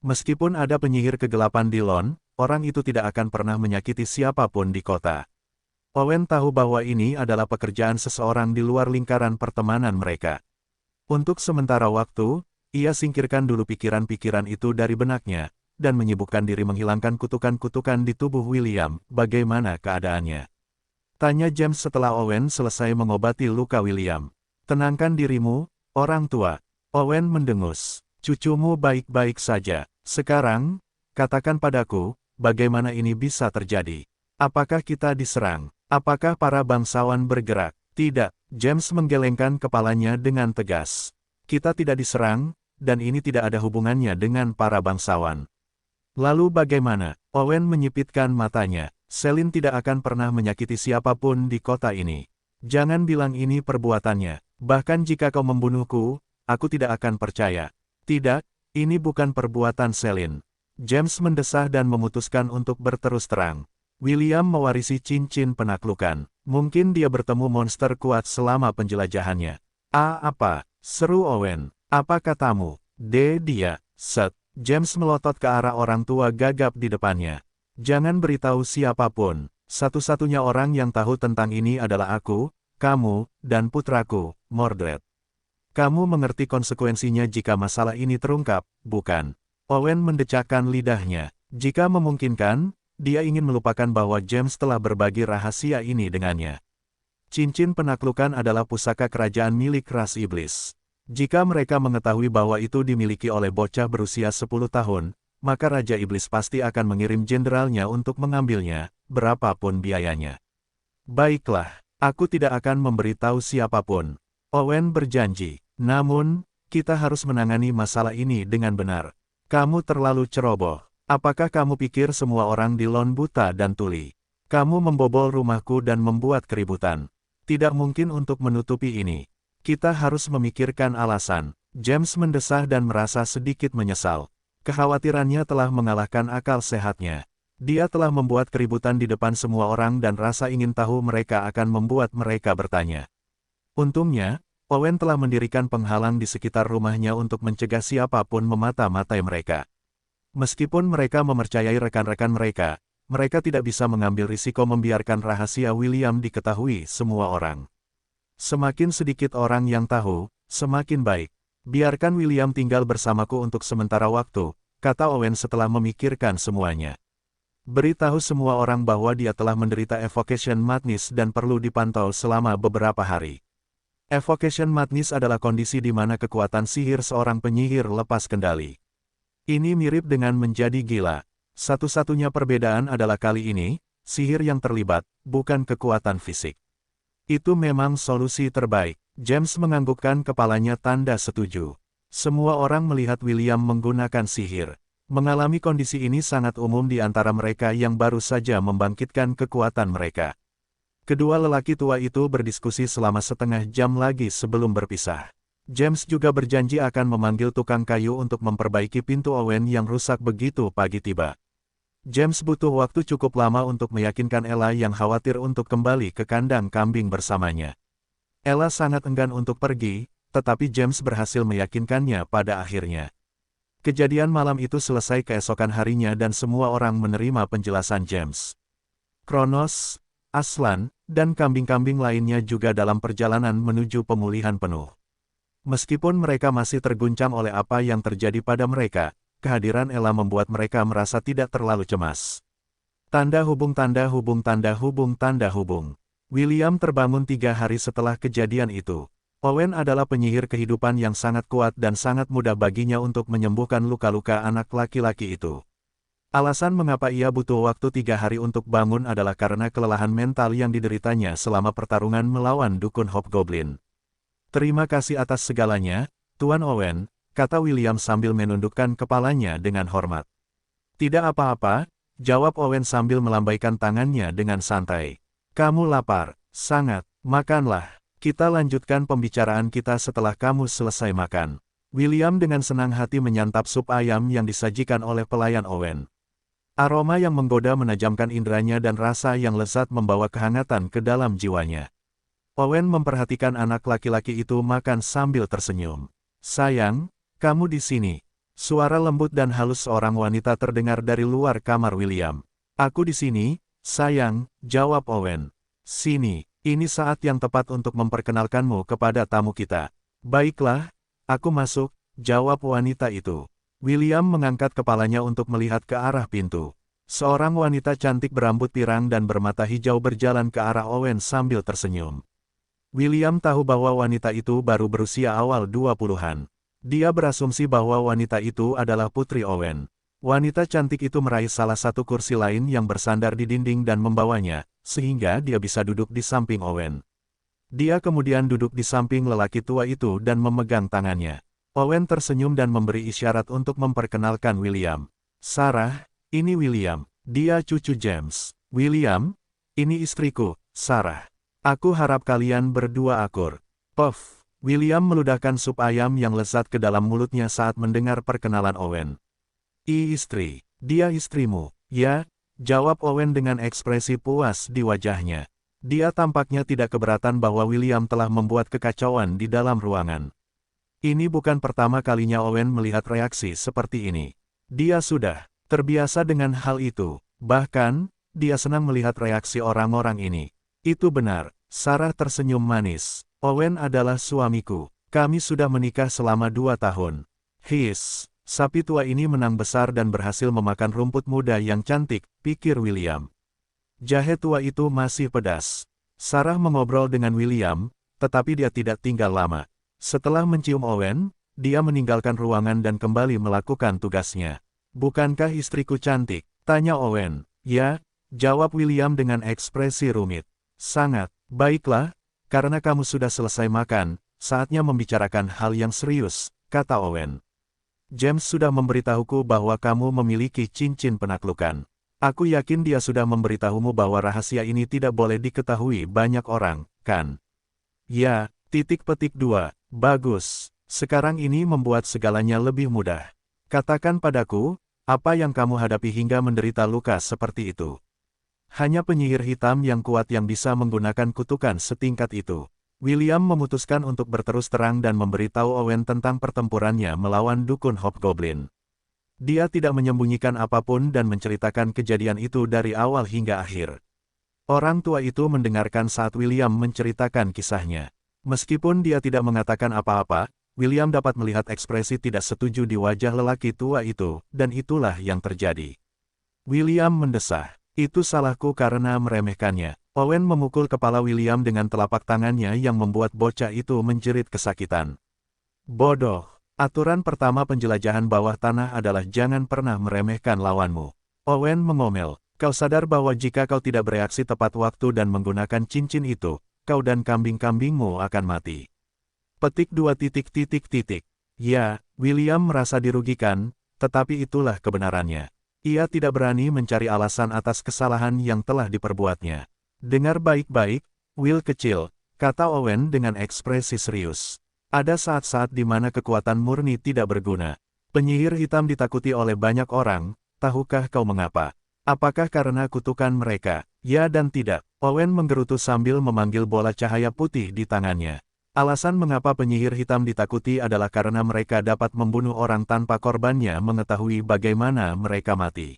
Meskipun ada penyihir kegelapan di Lon, orang itu tidak akan pernah menyakiti siapapun di kota. Owen tahu bahwa ini adalah pekerjaan seseorang di luar lingkaran pertemanan mereka. Untuk sementara waktu, ia singkirkan dulu pikiran-pikiran itu dari benaknya, dan menyibukkan diri menghilangkan kutukan-kutukan di tubuh William. Bagaimana keadaannya? Tanya James setelah Owen selesai mengobati luka William. Tenangkan dirimu, orang tua. Owen mendengus. Cucumu baik-baik saja. Sekarang, katakan padaku, bagaimana ini bisa terjadi? Apakah kita diserang? Apakah para bangsawan bergerak? Tidak, James menggelengkan kepalanya dengan tegas. Kita tidak diserang, dan ini tidak ada hubungannya dengan para bangsawan. Lalu bagaimana? Owen menyipitkan matanya. Selin tidak akan pernah menyakiti siapapun di kota ini. Jangan bilang ini perbuatannya. Bahkan jika kau membunuhku, aku tidak akan percaya. Tidak, ini bukan perbuatan Selin. James mendesah dan memutuskan untuk berterus terang. William mewarisi cincin penaklukan. Mungkin dia bertemu monster kuat selama penjelajahannya. Apa? Seru Owen. Apa katamu? Dia. Set. James melotot ke arah orang tua gagap di depannya. Jangan beritahu siapapun. Satu-satunya orang yang tahu tentang ini adalah aku, kamu, dan putraku, Mordred. Kamu mengerti konsekuensinya jika masalah ini terungkap, bukan? Owen mendecakkan lidahnya. Jika memungkinkan, dia ingin melupakan bahwa James telah berbagi rahasia ini dengannya. Cincin penaklukan adalah pusaka kerajaan milik ras iblis. Jika mereka mengetahui bahwa itu dimiliki oleh bocah berusia 10 tahun, maka Raja Iblis pasti akan mengirim jenderalnya untuk mengambilnya, berapapun biayanya. Baiklah, aku tidak akan memberitahu siapapun. Owen berjanji. Namun, kita harus menangani masalah ini dengan benar. Kamu terlalu ceroboh. Apakah kamu pikir semua orang di Lon buta dan tuli? Kamu membobol rumahku dan membuat keributan. Tidak mungkin untuk menutupi ini. Kita harus memikirkan alasan. James mendesah dan merasa sedikit menyesal. Kekhawatirannya telah mengalahkan akal sehatnya. Dia telah membuat keributan di depan semua orang dan rasa ingin tahu mereka akan membuat mereka bertanya. Untungnya, Owen telah mendirikan penghalang di sekitar rumahnya untuk mencegah siapapun memata-matai mereka. Meskipun mereka mempercayai rekan-rekan mereka, mereka tidak bisa mengambil risiko membiarkan rahasia William diketahui semua orang. Semakin sedikit orang yang tahu, semakin baik. Biarkan William tinggal bersamaku untuk sementara waktu, kata Owen setelah memikirkan semuanya. Beritahu semua orang bahwa dia telah menderita Evocation Madness dan perlu dipantau selama beberapa hari. Evocation Madness adalah kondisi di mana kekuatan sihir seorang penyihir lepas kendali. Ini mirip dengan menjadi gila. Satu-satunya perbedaan adalah kali ini, sihir yang terlibat, bukan kekuatan fisik. Itu memang solusi terbaik. James menganggukkan kepalanya tanda setuju. Semua orang melihat William menggunakan sihir. Mengalami kondisi ini sangat umum di antara mereka yang baru saja membangkitkan kekuatan mereka. Kedua lelaki tua itu berdiskusi selama setengah jam lagi sebelum berpisah. James juga berjanji akan memanggil tukang kayu untuk memperbaiki pintu Owen yang rusak begitu pagi tiba. James butuh waktu cukup lama untuk meyakinkan Ella yang khawatir untuk kembali ke kandang kambing bersamanya. Ella sangat enggan untuk pergi, tetapi James berhasil meyakinkannya pada akhirnya. Kejadian malam itu selesai keesokan harinya dan semua orang menerima penjelasan James. Kronos, Aslan, dan kambing-kambing lainnya juga dalam perjalanan menuju pemulihan penuh. Meskipun mereka masih terguncang oleh apa yang terjadi pada mereka, kehadiran Ella membuat mereka merasa tidak terlalu cemas. Tanda hubung tanda hubung tanda hubung tanda hubung. William terbangun 3 hari setelah kejadian itu. Owen adalah penyihir kehidupan yang sangat kuat dan sangat mudah baginya untuk menyembuhkan luka-luka anak laki-laki itu. Alasan mengapa ia butuh waktu 3 hari untuk bangun adalah karena kelelahan mental yang dideritanya selama pertarungan melawan dukun Hobgoblin. Terima kasih atas segalanya, Tuan Owen, kata William sambil menundukkan kepalanya dengan hormat. Tidak apa-apa, jawab Owen sambil melambaikan tangannya dengan santai. Kamu lapar, sangat, makanlah. Kita lanjutkan pembicaraan kita setelah kamu selesai makan. William dengan senang hati menyantap sup ayam yang disajikan oleh pelayan Owen. Aroma yang menggoda menajamkan inderanya dan rasa yang lezat membawa kehangatan ke dalam jiwanya. Owen memperhatikan anak laki-laki itu makan sambil tersenyum. Sayang, kamu di sini. Suara lembut dan halus seorang wanita terdengar dari luar kamar William. Aku di sini, sayang, jawab Owen. Sini, ini saat yang tepat untuk memperkenalkanmu kepada tamu kita. Baiklah, aku masuk, jawab wanita itu. William mengangkat kepalanya untuk melihat ke arah pintu. Seorang wanita cantik berambut pirang dan bermata hijau berjalan ke arah Owen sambil tersenyum. William tahu bahwa wanita itu baru berusia awal 20-an. Dia berasumsi bahwa wanita itu adalah putri Owen. Wanita cantik itu meraih salah satu kursi lain yang bersandar di dinding dan membawanya, sehingga dia bisa duduk di samping Owen. Dia kemudian duduk di samping lelaki tua itu dan memegang tangannya. Owen tersenyum dan memberi isyarat untuk memperkenalkan William. Sarah, ini William. Dia cucu James. William, ini istriku, Sarah. Aku harap kalian berdua akur. Puff. William meludahkan sup ayam yang lezat ke dalam mulutnya saat mendengar perkenalan Owen. Istri, dia istrimu, ya? Jawab Owen dengan ekspresi puas di wajahnya. Dia tampaknya tidak keberatan bahwa William telah membuat kekacauan di dalam ruangan. Ini bukan pertama kalinya Owen melihat reaksi seperti ini. Dia sudah terbiasa dengan hal itu. Bahkan, dia senang melihat reaksi orang-orang ini. Itu benar, Sarah tersenyum manis. Owen adalah suamiku. Kami sudah menikah selama 2 tahun. Sapi tua ini menang besar dan berhasil memakan rumput muda yang cantik, pikir William. Jahe tua itu masih pedas. Sarah mengobrol dengan William, tetapi dia tidak tinggal lama. Setelah mencium Owen, dia meninggalkan ruangan dan kembali melakukan tugasnya. Bukankah istriku cantik? Tanya Owen. Ya, jawab William dengan ekspresi rumit. Sangat. Baiklah, karena kamu sudah selesai makan, saatnya membicarakan hal yang serius, kata Owen. James sudah memberitahuku bahwa kamu memiliki cincin penaklukan. Aku yakin dia sudah memberitahumu bahwa rahasia ini tidak boleh diketahui banyak orang, kan? Ya, .. 2. Bagus. Sekarang ini membuat segalanya lebih mudah. Katakan padaku, apa yang kamu hadapi hingga menderita luka seperti itu? Hanya penyihir hitam yang kuat yang bisa menggunakan kutukan setingkat itu. William memutuskan untuk berterus terang dan memberitahu Owen tentang pertempurannya melawan dukun Hobgoblin. Dia tidak menyembunyikan apapun dan menceritakan kejadian itu dari awal hingga akhir. Orang tua itu mendengarkan saat William menceritakan kisahnya. Meskipun dia tidak mengatakan apa-apa, William dapat melihat ekspresi tidak setuju di wajah lelaki tua itu, dan itulah yang terjadi. William mendesah. Itu salahku karena meremehkannya. Owen memukul kepala William dengan telapak tangannya yang membuat bocah itu menjerit kesakitan. Bodoh. Aturan pertama penjelajahan bawah tanah adalah jangan pernah meremehkan lawanmu. Owen mengomel. Kau sadar bahwa jika kau tidak bereaksi tepat waktu dan menggunakan cincin itu, kau dan kambing-kambingmu akan mati. Petik 2. Ya, William merasa dirugikan, tetapi itulah kebenarannya. Ia tidak berani mencari alasan atas kesalahan yang telah diperbuatnya. Dengar baik-baik, Will kecil, kata Owen dengan ekspresi serius. Ada saat-saat di mana kekuatan murni tidak berguna. Penyihir hitam ditakuti oleh banyak orang, tahukah kau mengapa? Apakah karena kutukan mereka? Ya dan tidak. Owen menggerutu sambil memanggil bola cahaya putih di tangannya. Alasan mengapa penyihir hitam ditakuti adalah karena mereka dapat membunuh orang tanpa korbannya mengetahui bagaimana mereka mati.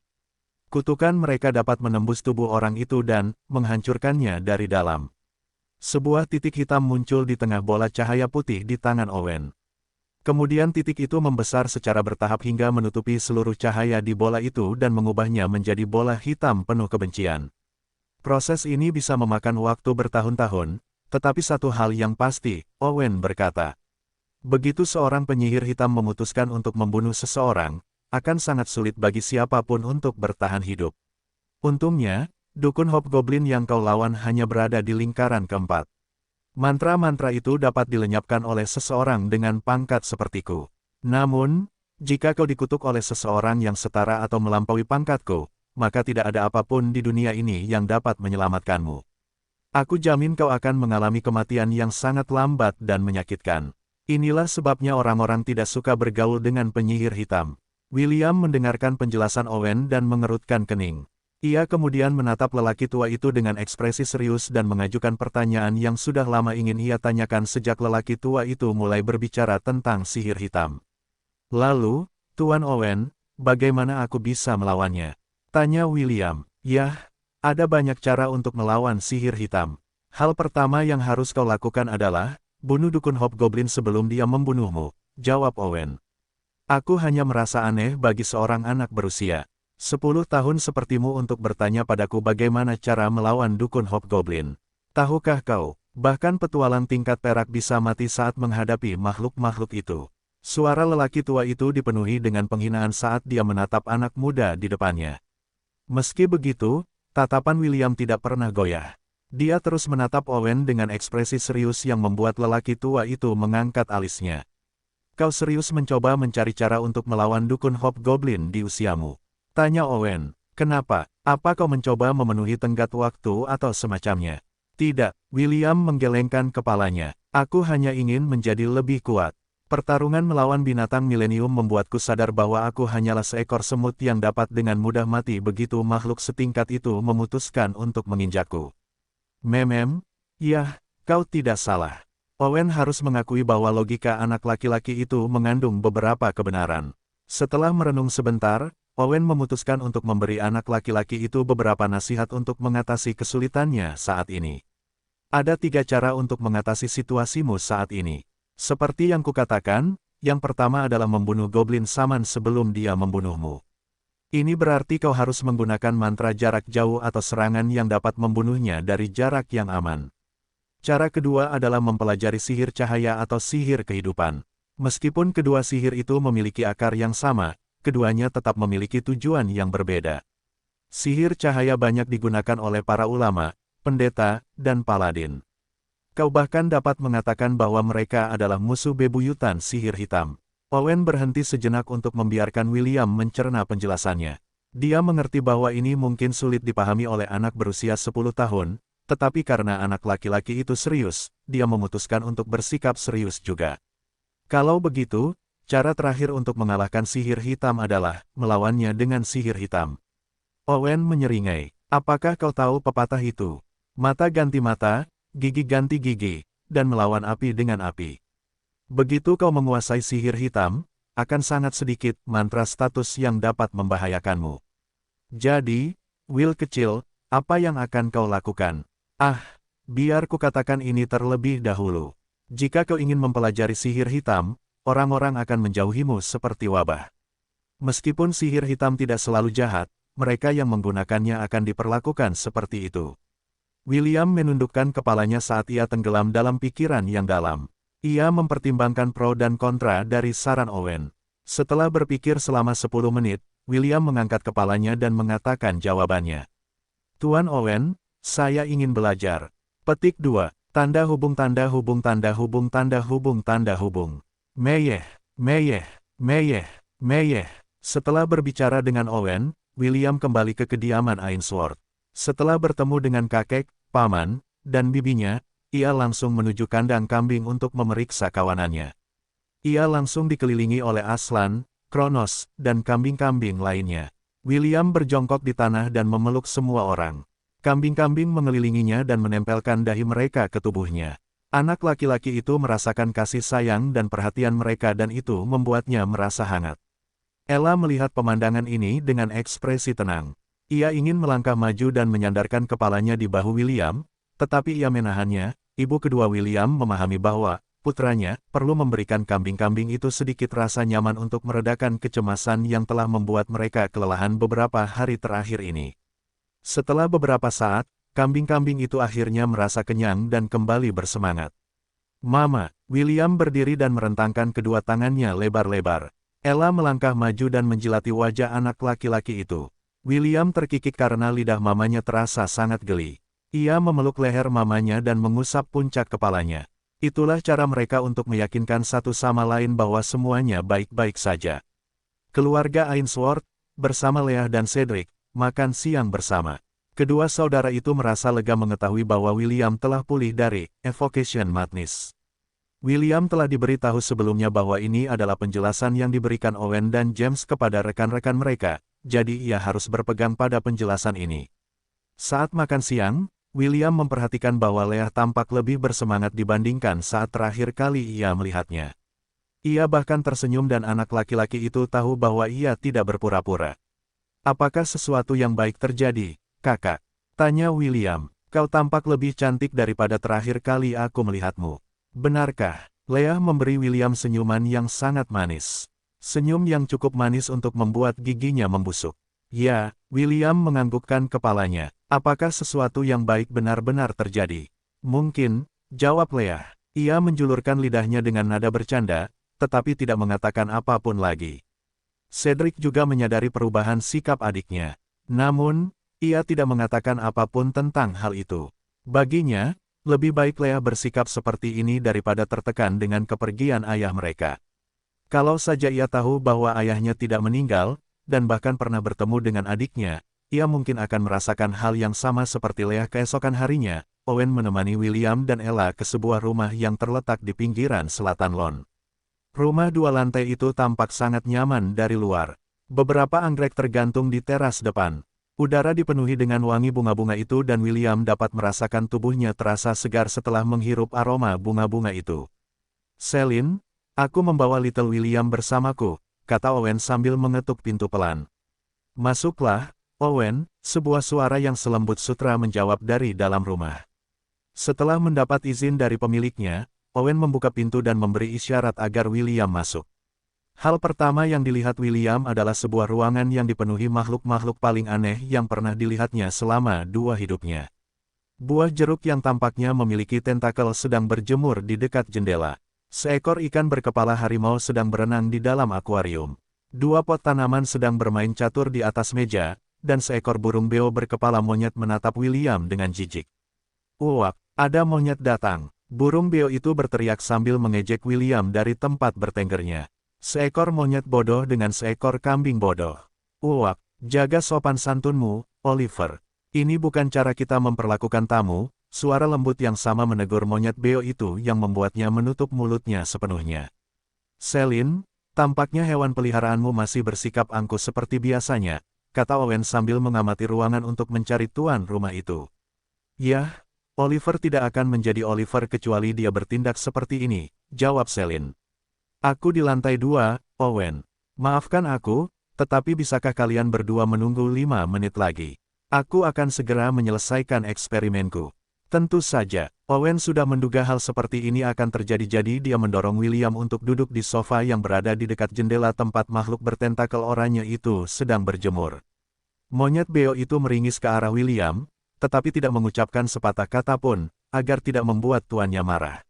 Kutukan mereka dapat menembus tubuh orang itu dan menghancurkannya dari dalam. Sebuah titik hitam muncul di tengah bola cahaya putih di tangan Owen. Kemudian titik itu membesar secara bertahap hingga menutupi seluruh cahaya di bola itu dan mengubahnya menjadi bola hitam penuh kebencian. Proses ini bisa memakan waktu bertahun-tahun, tetapi satu hal yang pasti, Owen berkata. Begitu seorang penyihir hitam memutuskan untuk membunuh seseorang, akan sangat sulit bagi siapapun untuk bertahan hidup. Untungnya, dukun Hobgoblin yang kau lawan hanya berada di lingkaran keempat. Mantra-mantra itu dapat dilenyapkan oleh seseorang dengan pangkat sepertiku. Namun, jika kau dikutuk oleh seseorang yang setara atau melampaui pangkatku, maka tidak ada apapun di dunia ini yang dapat menyelamatkanmu. Aku jamin kau akan mengalami kematian yang sangat lambat dan menyakitkan. Inilah sebabnya orang-orang tidak suka bergaul dengan penyihir hitam. William mendengarkan penjelasan Owen dan mengerutkan kening. Ia kemudian menatap lelaki tua itu dengan ekspresi serius dan mengajukan pertanyaan yang sudah lama ingin ia tanyakan sejak lelaki tua itu mulai berbicara tentang sihir hitam. Lalu, Tuan Owen, bagaimana aku bisa melawannya? Tanya William. Yah, ada banyak cara untuk melawan sihir hitam. Hal pertama yang harus kau lakukan adalah, bunuh dukun Hobgoblin sebelum dia membunuhmu, jawab Owen. Aku hanya merasa aneh bagi seorang anak berusia 10 tahun sepertimu untuk bertanya padaku bagaimana cara melawan dukun Hobgoblin. Tahukah kau, bahkan petualang tingkat perak bisa mati saat menghadapi makhluk-makhluk itu. Suara lelaki tua itu dipenuhi dengan penghinaan saat dia menatap anak muda di depannya. Meski begitu, tatapan William tidak pernah goyah. Dia terus menatap Owen dengan ekspresi serius yang membuat lelaki tua itu mengangkat alisnya. Kau serius mencoba mencari cara untuk melawan dukun Hobgoblin di usiamu? Tanya Owen. Kenapa? Apa kau mencoba memenuhi tenggat waktu atau semacamnya? Tidak, William menggelengkan kepalanya. Aku hanya ingin menjadi lebih kuat. Pertarungan melawan binatang milenium membuatku sadar bahwa aku hanyalah seekor semut yang dapat dengan mudah mati begitu makhluk setingkat itu memutuskan untuk menginjakku. Yah, kau tidak salah. Owen harus mengakui bahwa logika anak laki-laki itu mengandung beberapa kebenaran. Setelah merenung sebentar, Owen memutuskan untuk memberi anak laki-laki itu beberapa nasihat untuk mengatasi kesulitannya saat ini. Ada 3 cara untuk mengatasi situasimu saat ini. Seperti yang kukatakan, yang pertama adalah membunuh goblin saman sebelum dia membunuhmu. Ini berarti kau harus menggunakan mantra jarak jauh atau serangan yang dapat membunuhnya dari jarak yang aman. Cara kedua adalah mempelajari sihir cahaya atau sihir kehidupan. Meskipun kedua sihir itu memiliki akar yang sama, keduanya tetap memiliki tujuan yang berbeda. Sihir cahaya banyak digunakan oleh para ulama, pendeta, dan paladin. Kau bahkan dapat mengatakan bahwa mereka adalah musuh bebuyutan sihir hitam. Owen berhenti sejenak untuk membiarkan William mencerna penjelasannya. Dia mengerti bahwa ini mungkin sulit dipahami oleh anak berusia 10 tahun, tetapi karena anak laki-laki itu serius, dia memutuskan untuk bersikap serius juga. Kalau begitu, cara terakhir untuk mengalahkan sihir hitam adalah melawannya dengan sihir hitam. Owen menyeringai. Apakah kau tahu pepatah itu? Mata ganti mata, gigi ganti gigi, dan melawan api dengan api. Begitu kau menguasai sihir hitam, akan sangat sedikit mantra status yang dapat membahayakanmu. Jadi, Will kecil, apa yang akan kau lakukan? Biar kukatakan ini terlebih dahulu. Jika kau ingin mempelajari sihir hitam, orang-orang akan menjauhimu seperti wabah. Meskipun sihir hitam tidak selalu jahat, mereka yang menggunakannya akan diperlakukan seperti itu. William menundukkan kepalanya saat ia tenggelam dalam pikiran yang dalam. Ia mempertimbangkan pro dan kontra dari saran Owen. Setelah berpikir selama 10 menit, William mengangkat kepalanya dan mengatakan jawabannya. Tuan Owen, saya ingin belajar. Petik 2. Tanda hubung tanda hubung tanda hubung tanda hubung tanda hubung. Meyeh, meyeh, meyeh, meyeh. Setelah berbicara dengan Owen, William kembali ke kediaman Ainsworth. Setelah bertemu dengan kakek, paman, dan bibinya, ia langsung menuju kandang kambing untuk memeriksa kawanannya. Ia langsung dikelilingi oleh Aslan, Kronos, dan kambing-kambing lainnya. William berjongkok di tanah dan memeluk semua orang. Kambing-kambing mengelilinginya dan menempelkan dahi mereka ke tubuhnya. Anak laki-laki itu merasakan kasih sayang dan perhatian mereka dan itu membuatnya merasa hangat. Ella melihat pemandangan ini dengan ekspresi tenang. Ia ingin melangkah maju dan menyandarkan kepalanya di bahu William, tetapi ia menahannya. Ibu kedua William memahami bahwa putranya perlu memberikan kambing-kambing itu sedikit rasa nyaman untuk meredakan kecemasan yang telah membuat mereka kelelahan beberapa hari terakhir ini. Setelah beberapa saat, kambing-kambing itu akhirnya merasa kenyang dan kembali bersemangat. Mama, William berdiri dan merentangkan kedua tangannya lebar-lebar. Ella melangkah maju dan menjilati wajah anak laki-laki itu. William terkikik karena lidah mamanya terasa sangat geli. Ia memeluk leher mamanya dan mengusap puncak kepalanya. Itulah cara mereka untuk meyakinkan satu sama lain bahwa semuanya baik-baik saja. Keluarga Ainsworth, bersama Leah dan Cedric, makan siang bersama. Kedua saudara itu merasa lega mengetahui bahwa William telah pulih dari Evocation Madness. William telah diberitahu sebelumnya bahwa ini adalah penjelasan yang diberikan Owen dan James kepada rekan-rekan mereka, jadi ia harus berpegang pada penjelasan ini. Saat makan siang, William memperhatikan bahwa Leah tampak lebih bersemangat dibandingkan saat terakhir kali ia melihatnya. Ia bahkan tersenyum dan anak laki-laki itu tahu bahwa ia tidak berpura-pura. Apakah sesuatu yang baik terjadi, kakak? Tanya William. Kau tampak lebih cantik daripada terakhir kali aku melihatmu. Benarkah? Leah memberi William senyuman yang sangat manis. Senyum yang cukup manis untuk membuat giginya membusuk. Ya, William menganggukkan kepalanya. Apakah sesuatu yang baik benar-benar terjadi? Mungkin, jawab Leah. Ia menjulurkan lidahnya dengan nada bercanda, tetapi tidak mengatakan apapun lagi. Cedric juga menyadari perubahan sikap adiknya. Namun, ia tidak mengatakan apapun tentang hal itu. Baginya, lebih baik Leah bersikap seperti ini daripada tertekan dengan kepergian ayah mereka. Kalau saja ia tahu bahwa ayahnya tidak meninggal, dan bahkan pernah bertemu dengan adiknya, ia mungkin akan merasakan hal yang sama seperti Leah keesokan harinya. Owen menemani William dan Ella ke sebuah rumah yang terletak di pinggiran selatan Lon. Rumah 2 lantai itu tampak sangat nyaman dari luar. Beberapa anggrek tergantung di teras depan. Udara dipenuhi dengan wangi bunga-bunga itu dan William dapat merasakan tubuhnya terasa segar setelah menghirup aroma bunga-bunga itu. "Celine, aku membawa Little William bersamaku," kata Owen sambil mengetuk pintu pelan. "Masuklah, Owen," sebuah suara yang selembut sutra menjawab dari dalam rumah. Setelah mendapat izin dari pemiliknya, Owen membuka pintu dan memberi isyarat agar William masuk. Hal pertama yang dilihat William adalah sebuah ruangan yang dipenuhi makhluk-makhluk paling aneh yang pernah dilihatnya selama 2 hidupnya. Buah jeruk yang tampaknya memiliki tentakel sedang berjemur di dekat jendela. Seekor ikan berkepala harimau sedang berenang di dalam akuarium. 2 pot tanaman sedang bermain catur di atas meja, dan seekor burung beo berkepala monyet menatap William dengan jijik. "Uap, ada monyet datang!" Burung beo itu berteriak sambil mengejek William dari tempat bertenggernya. "Seekor monyet bodoh dengan seekor kambing bodoh. Uap, jaga sopan santunmu, Oliver. Ini bukan cara kita memperlakukan tamu." Suara lembut yang sama menegur monyet beo itu yang membuatnya menutup mulutnya sepenuhnya. "Celine, tampaknya hewan peliharaanmu masih bersikap angkuh seperti biasanya," kata Owen sambil mengamati ruangan untuk mencari tuan rumah itu. "Yah, Oliver tidak akan menjadi Oliver kecuali dia bertindak seperti ini," jawab Celine. "Aku di lantai 2, Owen. Maafkan aku, tetapi bisakah kalian berdua menunggu 5 menit lagi? Aku akan segera menyelesaikan eksperimenku." Tentu saja, Owen sudah menduga hal seperti ini akan terjadi, jadi dia mendorong William untuk duduk di sofa yang berada di dekat jendela tempat makhluk bertentakel oranye itu sedang berjemur. Monyet beo itu meringis ke arah William, tetapi tidak mengucapkan sepatah kata pun, agar tidak membuat tuannya marah.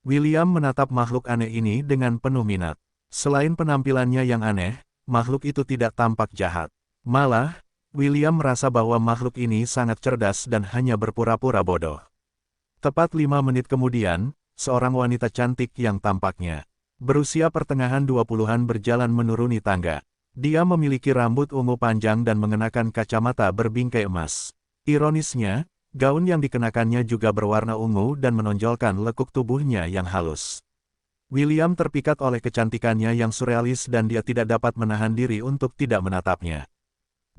William menatap makhluk aneh ini dengan penuh minat. Selain penampilannya yang aneh, makhluk itu tidak tampak jahat. Malah, William merasa bahwa makhluk ini sangat cerdas dan hanya berpura-pura bodoh. Tepat 5 menit kemudian, seorang wanita cantik yang tampaknya berusia pertengahan 20-an berjalan menuruni tangga. Dia memiliki rambut ungu panjang dan mengenakan kacamata berbingkai emas. Ironisnya, gaun yang dikenakannya juga berwarna ungu dan menonjolkan lekuk tubuhnya yang halus. William terpikat oleh kecantikannya yang surrealis dan dia tidak dapat menahan diri untuk tidak menatapnya.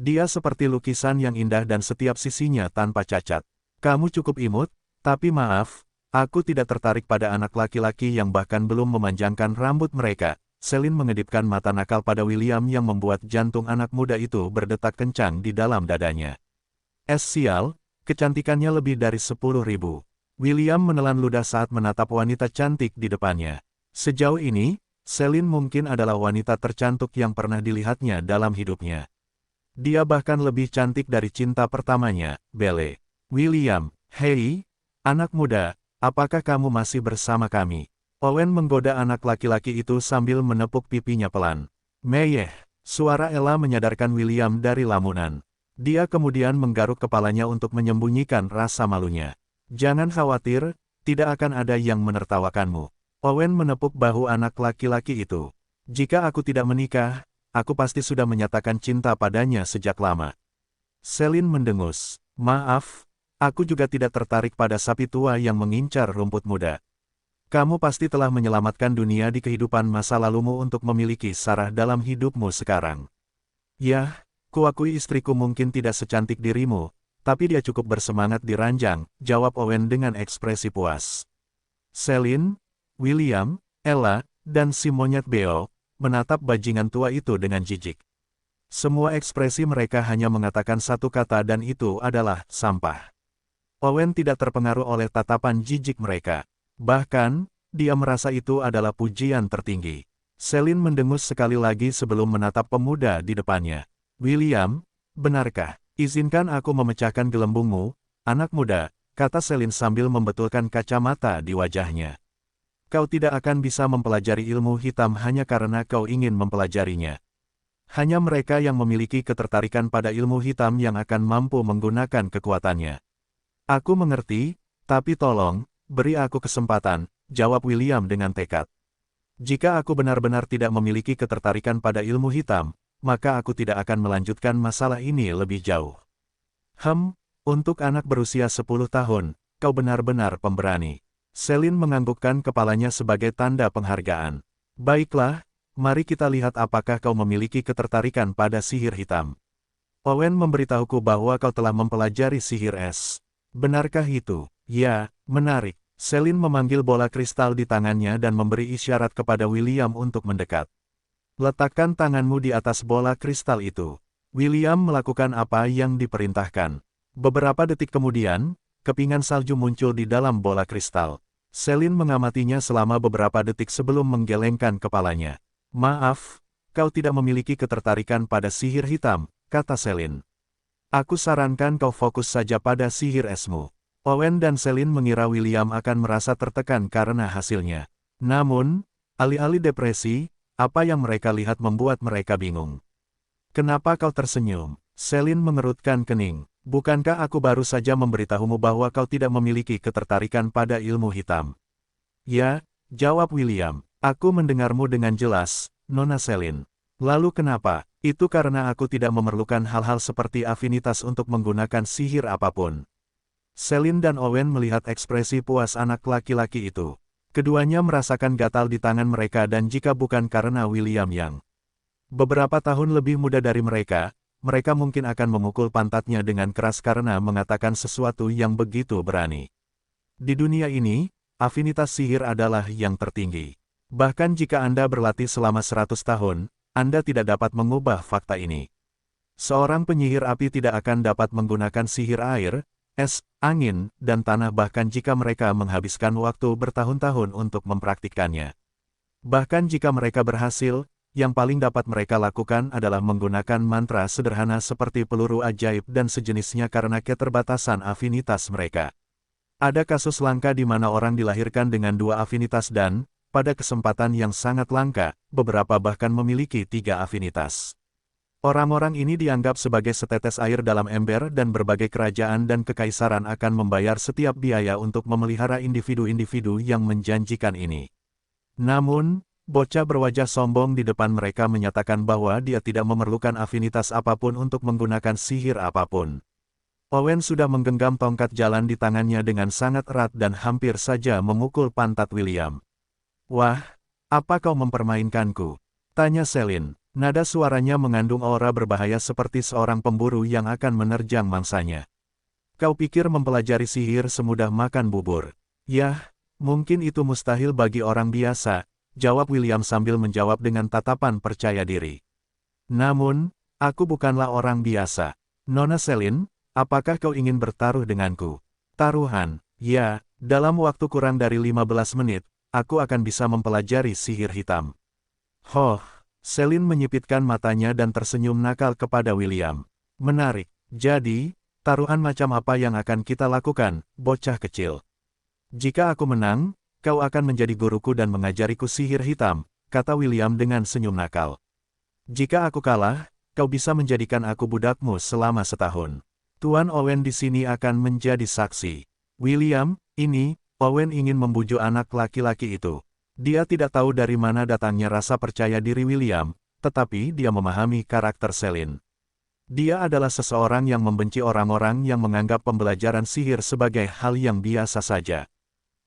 Dia seperti lukisan yang indah dan setiap sisinya tanpa cacat. "Kamu cukup imut, tapi maaf, aku tidak tertarik pada anak laki-laki yang bahkan belum memanjangkan rambut mereka." Celine mengedipkan mata nakal pada William yang membuat jantung anak muda itu berdetak kencang di dalam dadanya. Sial, kecantikannya lebih dari 10.000. William menelan ludah saat menatap wanita cantik di depannya. Sejauh ini, Celine mungkin adalah wanita tercantik yang pernah dilihatnya dalam hidupnya. Dia bahkan lebih cantik dari cinta pertamanya, Belle. "William, hei, anak muda, apakah kamu masih bersama kami?" Owen menggoda anak laki-laki itu sambil menepuk pipinya pelan. "Meyeh," suara Ella menyadarkan William dari lamunan. Dia kemudian menggaruk kepalanya untuk menyembunyikan rasa malunya. "Jangan khawatir, tidak akan ada yang menertawakanmu." Owen menepuk bahu anak laki-laki itu. "Jika aku tidak menikah, aku pasti sudah menyatakan cinta padanya sejak lama." Celine mendengus. "Maaf, aku juga tidak tertarik pada sapi tua yang mengincar rumput muda. Kamu pasti telah menyelamatkan dunia di kehidupan masa lalumu untuk memiliki Sarah dalam hidupmu sekarang." "Yah, kuakui istriku mungkin tidak secantik dirimu, tapi dia cukup bersemangat di ranjang," jawab Owen dengan ekspresi puas. Celine, William, Ella, dan si monyet beo menatap bajingan tua itu dengan jijik. Semua ekspresi mereka hanya mengatakan satu kata dan itu adalah sampah. Owen tidak terpengaruh oleh tatapan jijik mereka. Bahkan, dia merasa itu adalah pujian tertinggi. Celine mendengus sekali lagi sebelum menatap pemuda di depannya. "William, benarkah? Izinkan aku memecahkan gelembungmu, anak muda," kata Celine sambil membetulkan kacamata di wajahnya. "Kau tidak akan bisa mempelajari ilmu hitam hanya karena kau ingin mempelajarinya. Hanya mereka yang memiliki ketertarikan pada ilmu hitam yang akan mampu menggunakan kekuatannya." "Aku mengerti, tapi tolong, beri aku kesempatan," jawab William dengan tekad. "Jika aku benar-benar tidak memiliki ketertarikan pada ilmu hitam, maka aku tidak akan melanjutkan masalah ini lebih jauh." Untuk anak berusia 10 tahun, kau benar-benar pemberani. Celine menganggukkan kepalanya sebagai tanda penghargaan. Baiklah, mari kita lihat apakah kau memiliki ketertarikan pada sihir hitam. Owen memberitahuku bahwa kau telah mempelajari sihir es. Benarkah itu? Ya, menarik. Celine memanggil bola kristal di tangannya dan memberi isyarat kepada William untuk mendekat. Letakkan tanganmu di atas bola kristal itu. William melakukan apa yang diperintahkan. Beberapa detik kemudian, kepingan salju muncul di dalam bola kristal. Celine mengamatinya selama beberapa detik sebelum menggelengkan kepalanya. Maaf, kau tidak memiliki ketertarikan pada sihir hitam, kata Celine. Aku sarankan kau fokus saja pada sihir esmu. Owen dan Celine mengira William akan merasa tertekan karena hasilnya. Namun, alih-alih depresi, apa yang mereka lihat membuat mereka bingung. Kenapa kau tersenyum? Celine mengerutkan kening. Bukankah aku baru saja memberitahumu bahwa kau tidak memiliki ketertarikan pada ilmu hitam? Ya, jawab William. Aku mendengarmu dengan jelas, Nona Celine. Lalu kenapa? Itu karena aku tidak memerlukan hal-hal seperti afinitas untuk menggunakan sihir apapun. Celine dan Owen melihat ekspresi puas anak laki-laki itu. Keduanya merasakan gatal di tangan mereka dan jika bukan karena William yang beberapa tahun lebih muda dari mereka mungkin akan memukul pantatnya dengan keras karena mengatakan sesuatu yang begitu berani. Di dunia ini, afinitas sihir adalah yang tertinggi. Bahkan jika Anda berlatih selama 100 tahun, Anda tidak dapat mengubah fakta ini. Seorang penyihir api tidak akan dapat menggunakan sihir air, es, angin, dan tanah bahkan jika mereka menghabiskan waktu bertahun-tahun untuk mempraktikkannya. Bahkan jika mereka berhasil, yang paling dapat mereka lakukan adalah menggunakan mantra sederhana seperti peluru ajaib dan sejenisnya karena keterbatasan afinitas mereka. Ada kasus langka di mana orang dilahirkan dengan 2 afinitas dan, pada kesempatan yang sangat langka, beberapa bahkan memiliki 3 afinitas. Orang-orang ini dianggap sebagai setetes air dalam ember dan berbagai kerajaan dan kekaisaran akan membayar setiap biaya untuk memelihara individu-individu yang menjanjikan ini. Namun, bocah berwajah sombong di depan mereka menyatakan bahwa dia tidak memerlukan afinitas apapun untuk menggunakan sihir apapun. Owen sudah menggenggam tongkat jalan di tangannya dengan sangat erat dan hampir saja memukul pantat William. Wah, apa kau mempermainkanku? Tanya Celine. Nada suaranya mengandung aura berbahaya seperti seorang pemburu yang akan menerjang mangsanya. Kau pikir mempelajari sihir semudah makan bubur? Yah, mungkin itu mustahil bagi orang biasa, jawab William sambil menjawab dengan tatapan percaya diri. Namun, aku bukanlah orang biasa. Nona Celine, apakah kau ingin bertaruh denganku? Taruhan, ya, dalam waktu kurang dari 15 menit, aku akan bisa mempelajari sihir hitam. Hoh, Celine menyipitkan matanya dan tersenyum nakal kepada William. Menarik, jadi, taruhan macam apa yang akan kita lakukan, bocah kecil? Jika aku menang, kau akan menjadi guruku dan mengajariku sihir hitam, kata William dengan senyum nakal. Jika aku kalah, kau bisa menjadikan aku budakmu selama setahun. Tuan Owen di sini akan menjadi saksi. William, ini, Owen ingin membujuk anak laki-laki itu. Dia tidak tahu dari mana datangnya rasa percaya diri William, tetapi dia memahami karakter Celine. Dia adalah seseorang yang membenci orang-orang yang menganggap pembelajaran sihir sebagai hal yang biasa saja.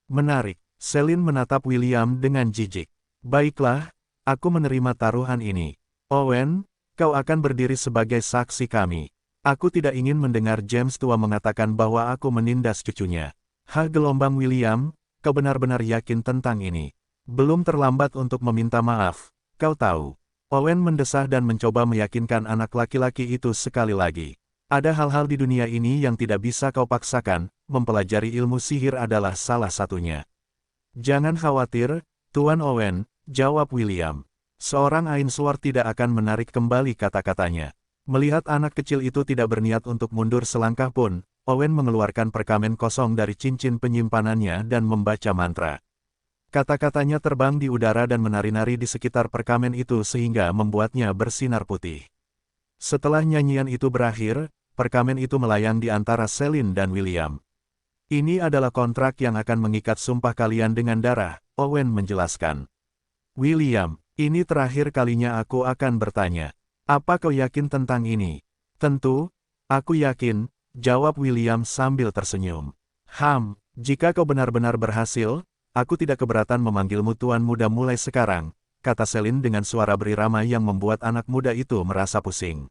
Menarik. Celine menatap William dengan jijik. Baiklah, aku menerima taruhan ini. Owen, kau akan berdiri sebagai saksi kami. Aku tidak ingin mendengar James tua mengatakan bahwa aku menindas cucunya. Gelombang William, kau benar-benar yakin tentang ini? Belum terlambat untuk meminta maaf, kau tahu. Owen mendesah dan mencoba meyakinkan anak laki-laki itu sekali lagi. Ada hal-hal di dunia ini yang tidak bisa kau paksakan, mempelajari ilmu sihir adalah salah satunya. Jangan khawatir, Tuan Owen, jawab William. Seorang Ainsworth tidak akan menarik kembali kata-katanya. Melihat anak kecil itu tidak berniat untuk mundur selangkah pun, Owen mengeluarkan perkamen kosong dari cincin penyimpanannya dan membaca mantra. Kata-katanya terbang di udara dan menari-nari di sekitar perkamen itu sehingga membuatnya bersinar putih. Setelah nyanyian itu berakhir, perkamen itu melayang di antara Celine dan William. Ini adalah kontrak yang akan mengikat sumpah kalian dengan darah, Owen menjelaskan. William, ini terakhir kalinya aku akan bertanya. Apa kau yakin tentang ini? Tentu, aku yakin, jawab William sambil tersenyum. Jika kau benar-benar berhasil, aku tidak keberatan memanggilmu Tuan Muda mulai sekarang, kata Selin dengan suara berirama yang membuat anak muda itu merasa pusing.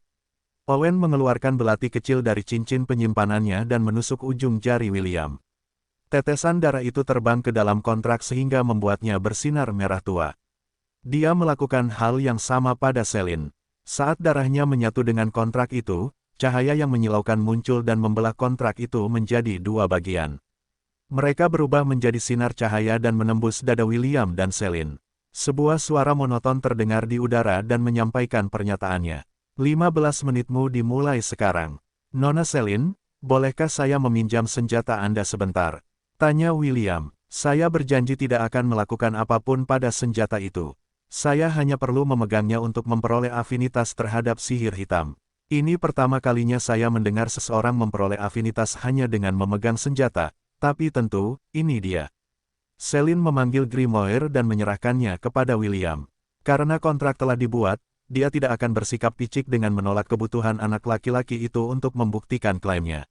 Owen mengeluarkan belati kecil dari cincin penyimpanannya dan menusuk ujung jari William. Tetesan darah itu terbang ke dalam kontrak sehingga membuatnya bersinar merah tua. Dia melakukan hal yang sama pada Selin. Saat darahnya menyatu dengan kontrak itu, cahaya yang menyilaukan muncul dan membelah kontrak itu menjadi dua bagian. Mereka berubah menjadi sinar cahaya dan menembus dada William dan Selin. Sebuah suara monoton terdengar di udara dan menyampaikan pernyataannya. 15 menitmu dimulai sekarang. Nona Selin, bolehkah saya meminjam senjata Anda sebentar? Tanya William. Saya berjanji tidak akan melakukan apapun pada senjata itu. Saya hanya perlu memegangnya untuk memperoleh afinitas terhadap sihir hitam. Ini pertama kalinya saya mendengar seseorang memperoleh afinitas hanya dengan memegang senjata. Tapi tentu, ini dia. Selin memanggil Grimoire dan menyerahkannya kepada William. Karena kontrak telah dibuat, dia tidak akan bersikap picik dengan menolak kebutuhan anak laki-laki itu untuk membuktikan klaimnya.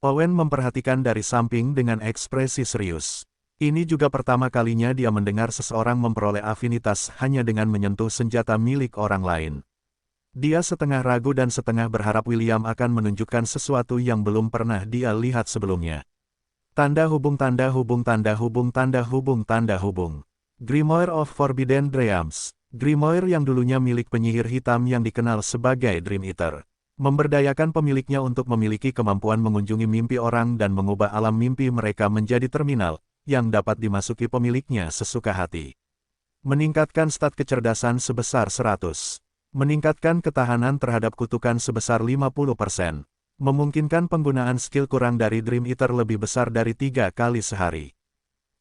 Owen memperhatikan dari samping dengan ekspresi serius. Ini juga pertama kalinya dia mendengar seseorang memperoleh afinitas hanya dengan menyentuh senjata milik orang lain. Dia setengah ragu dan setengah berharap William akan menunjukkan sesuatu yang belum pernah dia lihat sebelumnya. Tanda hubung tanda hubung tanda hubung tanda hubung tanda hubung. Grimoire of Forbidden Dreams. Grimoire yang dulunya milik penyihir hitam yang dikenal sebagai Dream Eater. Memberdayakan pemiliknya untuk memiliki kemampuan mengunjungi mimpi orang dan mengubah alam mimpi mereka menjadi terminal, yang dapat dimasuki pemiliknya sesuka hati. Meningkatkan stat kecerdasan sebesar 100. Meningkatkan ketahanan terhadap kutukan sebesar 50%. Memungkinkan penggunaan skill kurang dari Dream Eater lebih besar dari 3 kali sehari.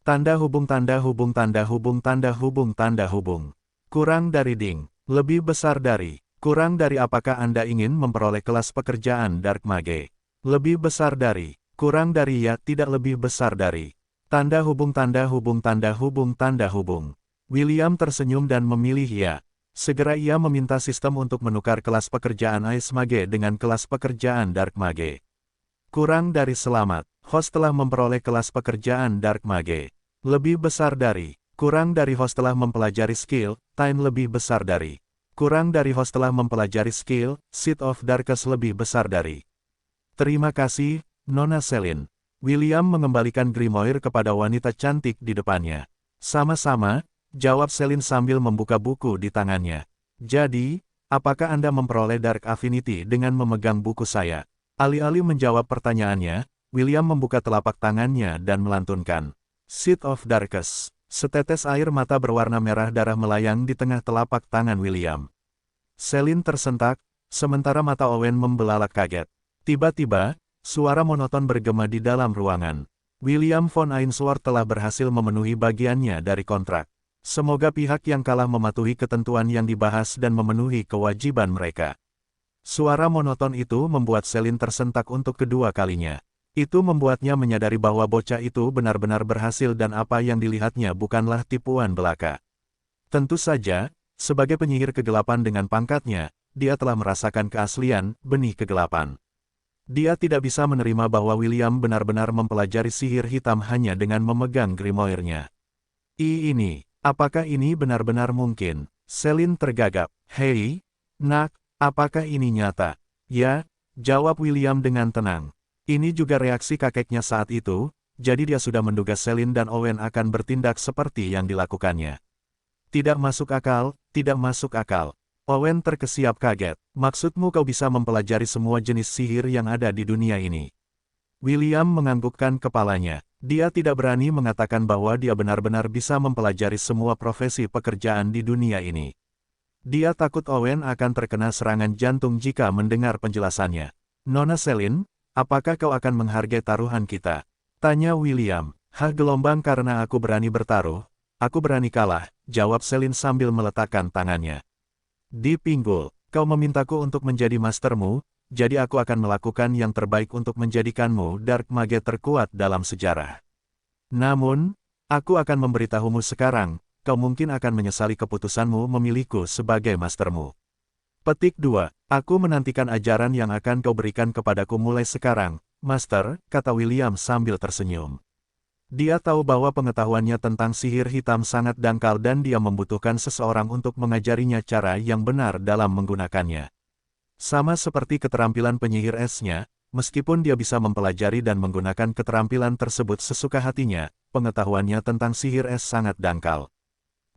Tanda hubung tanda hubung tanda hubung tanda hubung tanda hubung. Kurang dari ding. Lebih besar dari. Kurang dari apakah Anda ingin memperoleh kelas pekerjaan Dark Mage? Lebih besar dari. Kurang dari ya tidak lebih besar dari. Tanda hubung tanda hubung tanda hubung tanda hubung. William tersenyum dan memilih ya. Segera ia meminta sistem untuk menukar kelas pekerjaan Ice Mage dengan kelas pekerjaan Dark Mage. Kurang dari selamat, host telah memperoleh kelas pekerjaan Dark Mage. Lebih besar dari, kurang dari host telah mempelajari skill, Time lebih besar dari. Kurang dari host telah mempelajari skill, Seed of Darkness lebih besar dari. Terima kasih, Nona Selin. William mengembalikan Grimoire kepada wanita cantik di depannya. Sama-sama, jawab Selin sambil membuka buku di tangannya. Jadi, apakah Anda memperoleh Dark Affinity dengan memegang buku saya? Alih-alih menjawab pertanyaannya, William membuka telapak tangannya dan melantunkan. Seed of Darkness. Setetes air mata berwarna merah darah melayang di tengah telapak tangan William. Selin tersentak, sementara mata Owen membelalak kaget. Tiba-tiba, suara monoton bergema di dalam ruangan. William von Ainsworth telah berhasil memenuhi bagiannya dari kontrak. Semoga pihak yang kalah mematuhi ketentuan yang dibahas dan memenuhi kewajiban mereka. Suara monoton itu membuat Selin tersentak untuk kedua kalinya. Itu membuatnya menyadari bahwa bocah itu benar-benar berhasil dan apa yang dilihatnya bukanlah tipuan belaka. Tentu saja, sebagai penyihir kegelapan dengan pangkatnya, dia telah merasakan keaslian benih kegelapan. Dia tidak bisa menerima bahwa William benar-benar mempelajari sihir hitam hanya dengan memegang Grimoire-nya. Ini. Apakah ini benar-benar mungkin? Selin tergagap. Hei, nak, apakah ini nyata? Ya, jawab William dengan tenang. Ini juga reaksi kakeknya saat itu, jadi dia sudah menduga Selin dan Owen akan bertindak seperti yang dilakukannya. Tidak masuk akal, tidak masuk akal. Owen terkesiap kaget. Maksudmu kau bisa mempelajari semua jenis sihir yang ada di dunia ini? William menganggukkan kepalanya. Dia tidak berani mengatakan bahwa dia benar-benar bisa mempelajari semua profesi pekerjaan di dunia ini. Dia takut Owen akan terkena serangan jantung jika mendengar penjelasannya. Nona Selin, apakah kau akan menghargai taruhan kita? Tanya William. Hah, gelombang karena aku berani bertaruh, aku berani kalah, jawab Selin sambil meletakkan tangannya di pinggul. Kau memintaku untuk menjadi mastermu, jadi aku akan melakukan yang terbaik untuk menjadikanmu Dark Mage terkuat dalam sejarah. Namun, aku akan memberitahumu sekarang, kau mungkin akan menyesali keputusanmu memilihku sebagai mastermu. Petik 2. Aku menantikan ajaran yang akan kau berikan kepadaku mulai sekarang, Master, kata William sambil tersenyum. Dia tahu bahwa pengetahuannya tentang sihir hitam sangat dangkal dan dia membutuhkan seseorang untuk mengajarinya cara yang benar dalam menggunakannya. Sama seperti keterampilan penyihir esnya, meskipun dia bisa mempelajari dan menggunakan keterampilan tersebut sesuka hatinya, pengetahuannya tentang sihir es sangat dangkal.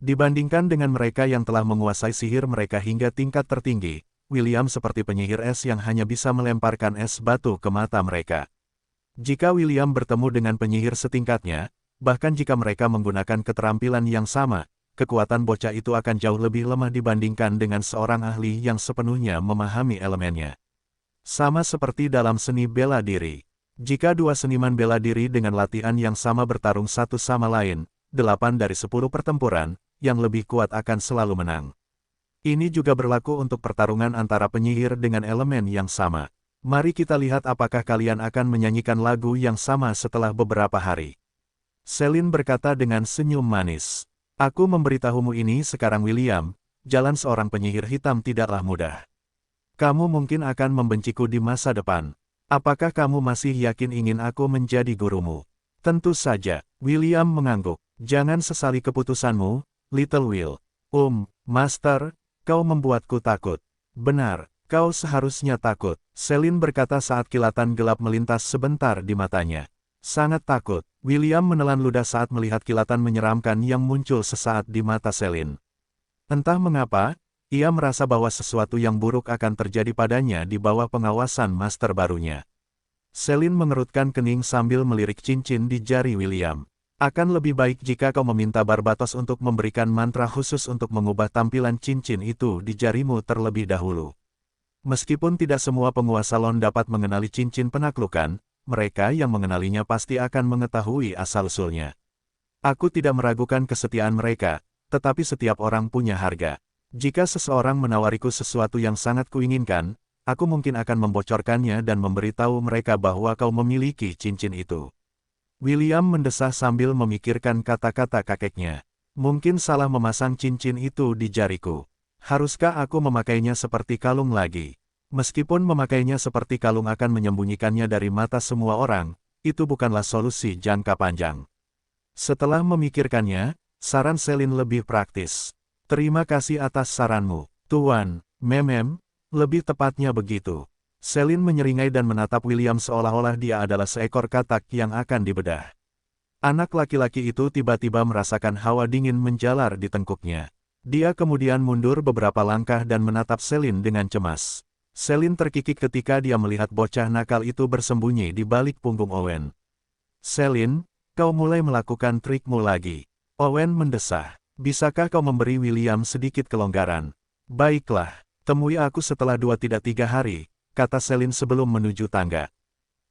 Dibandingkan dengan mereka yang telah menguasai sihir mereka hingga tingkat tertinggi, William seperti penyihir es yang hanya bisa melemparkan es batu ke mata mereka. Jika William bertemu dengan penyihir setingkatnya, bahkan jika mereka menggunakan keterampilan yang sama, kekuatan bocah itu akan jauh lebih lemah dibandingkan dengan seorang ahli yang sepenuhnya memahami elemennya. Sama seperti dalam seni bela diri. Jika dua seniman bela diri dengan latihan yang sama bertarung satu sama lain, 8 dari 10 pertempuran, yang lebih kuat akan selalu menang. Ini juga berlaku untuk pertarungan antara penyihir dengan elemen yang sama. Mari kita lihat apakah kalian akan menyanyikan lagu yang sama setelah beberapa hari. Celine berkata dengan senyum manis. Aku memberitahumu ini sekarang William, jalan seorang penyihir hitam tidaklah mudah. Kamu mungkin akan membenciku di masa depan. Apakah kamu masih yakin ingin aku menjadi gurumu? Tentu saja, William mengangguk. Jangan sesali keputusanmu, Little Will. Master, kau membuatku takut. Benar. Kau seharusnya takut, Celine berkata saat kilatan gelap melintas sebentar di matanya. Sangat takut, William menelan ludah saat melihat kilatan menyeramkan yang muncul sesaat di mata Celine. Entah mengapa, ia merasa bahwa sesuatu yang buruk akan terjadi padanya di bawah pengawasan master barunya. Celine mengerutkan kening sambil melirik cincin di jari William. Akan lebih baik jika kau meminta Barbatos untuk memberikan mantra khusus untuk mengubah tampilan cincin itu di jarimu terlebih dahulu. Meskipun tidak semua penguasa Lon dapat mengenali cincin penaklukan, mereka yang mengenalinya pasti akan mengetahui asal-usulnya. Aku tidak meragukan kesetiaan mereka, tetapi setiap orang punya harga. Jika seseorang menawariku sesuatu yang sangat kuinginkan, aku mungkin akan membocorkannya dan memberitahu mereka bahwa kau memiliki cincin itu. William mendesah sambil memikirkan kata-kata kakeknya. Mungkin salah memasang cincin itu di jariku. Haruskah aku memakainya seperti kalung lagi? Meskipun memakainya seperti kalung akan menyembunyikannya dari mata semua orang, itu bukanlah solusi jangka panjang. Setelah memikirkannya, saran Celine lebih praktis. Terima kasih atas saranmu, Tuan, Memem, lebih tepatnya begitu. Celine menyeringai dan menatap William seolah-olah dia adalah seekor katak yang akan dibedah. Anak laki-laki itu tiba-tiba merasakan hawa dingin menjalar di tengkuknya. Dia kemudian mundur beberapa langkah dan menatap Celine dengan cemas. Celine terkikik ketika dia melihat bocah nakal itu bersembunyi di balik punggung Owen. Celine, kau mulai melakukan trikmu lagi. Owen mendesah. Bisakah kau memberi William sedikit kelonggaran? Baiklah, temui aku setelah 2-3 hari, kata Celine sebelum menuju tangga.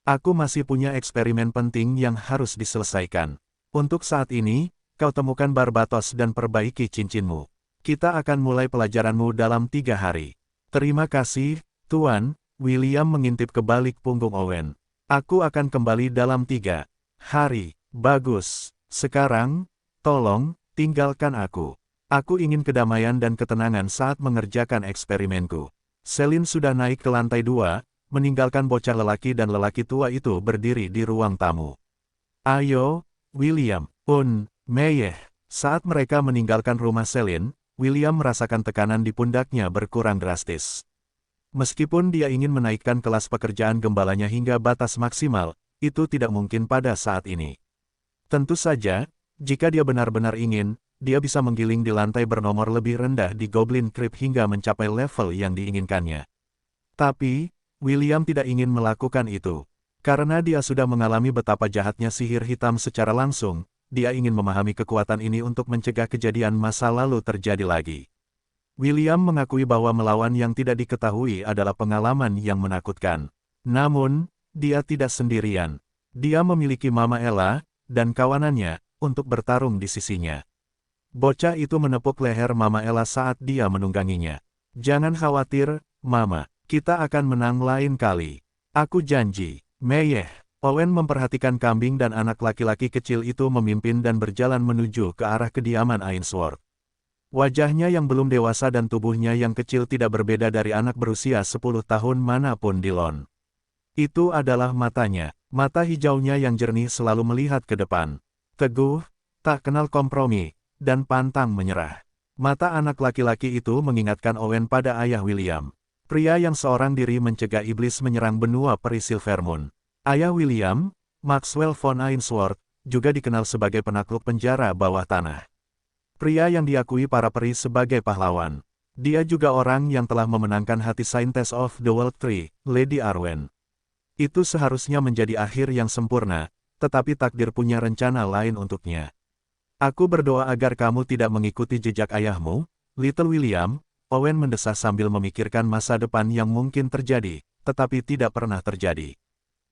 Aku masih punya eksperimen penting yang harus diselesaikan. Untuk saat ini, kau temukan Barbatos dan perbaiki cincinmu. Kita akan mulai pelajaranmu dalam 3 hari. Terima kasih, Tuan. William mengintip ke balik punggung Owen. Aku akan kembali dalam 3 hari. Bagus. Sekarang, tolong, tinggalkan aku. Aku ingin kedamaian dan ketenangan saat mengerjakan eksperimenku. Celine sudah naik ke lantai 2, meninggalkan bocah lelaki dan lelaki tua itu berdiri di ruang tamu. Ayo, William, Meyeh. Saat mereka meninggalkan rumah Celine, William merasakan tekanan di pundaknya berkurang drastis. Meskipun dia ingin menaikkan kelas pekerjaan gembalanya hingga batas maksimal, itu tidak mungkin pada saat ini. Tentu saja, jika dia benar-benar ingin, dia bisa menggiling di lantai bernomor lebih rendah di Goblin Crypt hingga mencapai level yang diinginkannya. Tapi, William tidak ingin melakukan itu. Karena dia sudah mengalami betapa jahatnya sihir hitam secara langsung, dia ingin memahami kekuatan ini untuk mencegah kejadian masa lalu terjadi lagi. William mengakui bahwa melawan yang tidak diketahui adalah pengalaman yang menakutkan. Namun, dia tidak sendirian. Dia memiliki Mama Ella, dan kawanannya, untuk bertarung di sisinya. Bocah itu menepuk leher Mama Ella saat dia menungganginya. Jangan khawatir, Mama, kita akan menang lain kali. Aku janji, Meyeh. Owen memperhatikan kambing dan anak laki-laki kecil itu memimpin dan berjalan menuju ke arah kediaman Ainsworth. Wajahnya yang belum dewasa dan tubuhnya yang kecil tidak berbeda dari anak berusia 10 tahun manapun di Lon. Itu adalah matanya, mata hijaunya yang jernih selalu melihat ke depan. Teguh, tak kenal kompromi, dan pantang menyerah. Mata anak laki-laki itu mengingatkan Owen pada ayah William. Pria yang seorang diri mencegah iblis menyerang benua peri Silvermoon. Ayah William, Maxwell von Ainsworth, juga dikenal sebagai penakluk penjara bawah tanah. Pria yang diakui para peri sebagai pahlawan. Dia juga orang yang telah memenangkan hati Saintess of the World Tree, Lady Arwen. Itu seharusnya menjadi akhir yang sempurna, tetapi takdir punya rencana lain untuknya. Aku berdoa agar kamu tidak mengikuti jejak ayahmu, Little William, Owen mendesah sambil memikirkan masa depan yang mungkin terjadi, tetapi tidak pernah terjadi.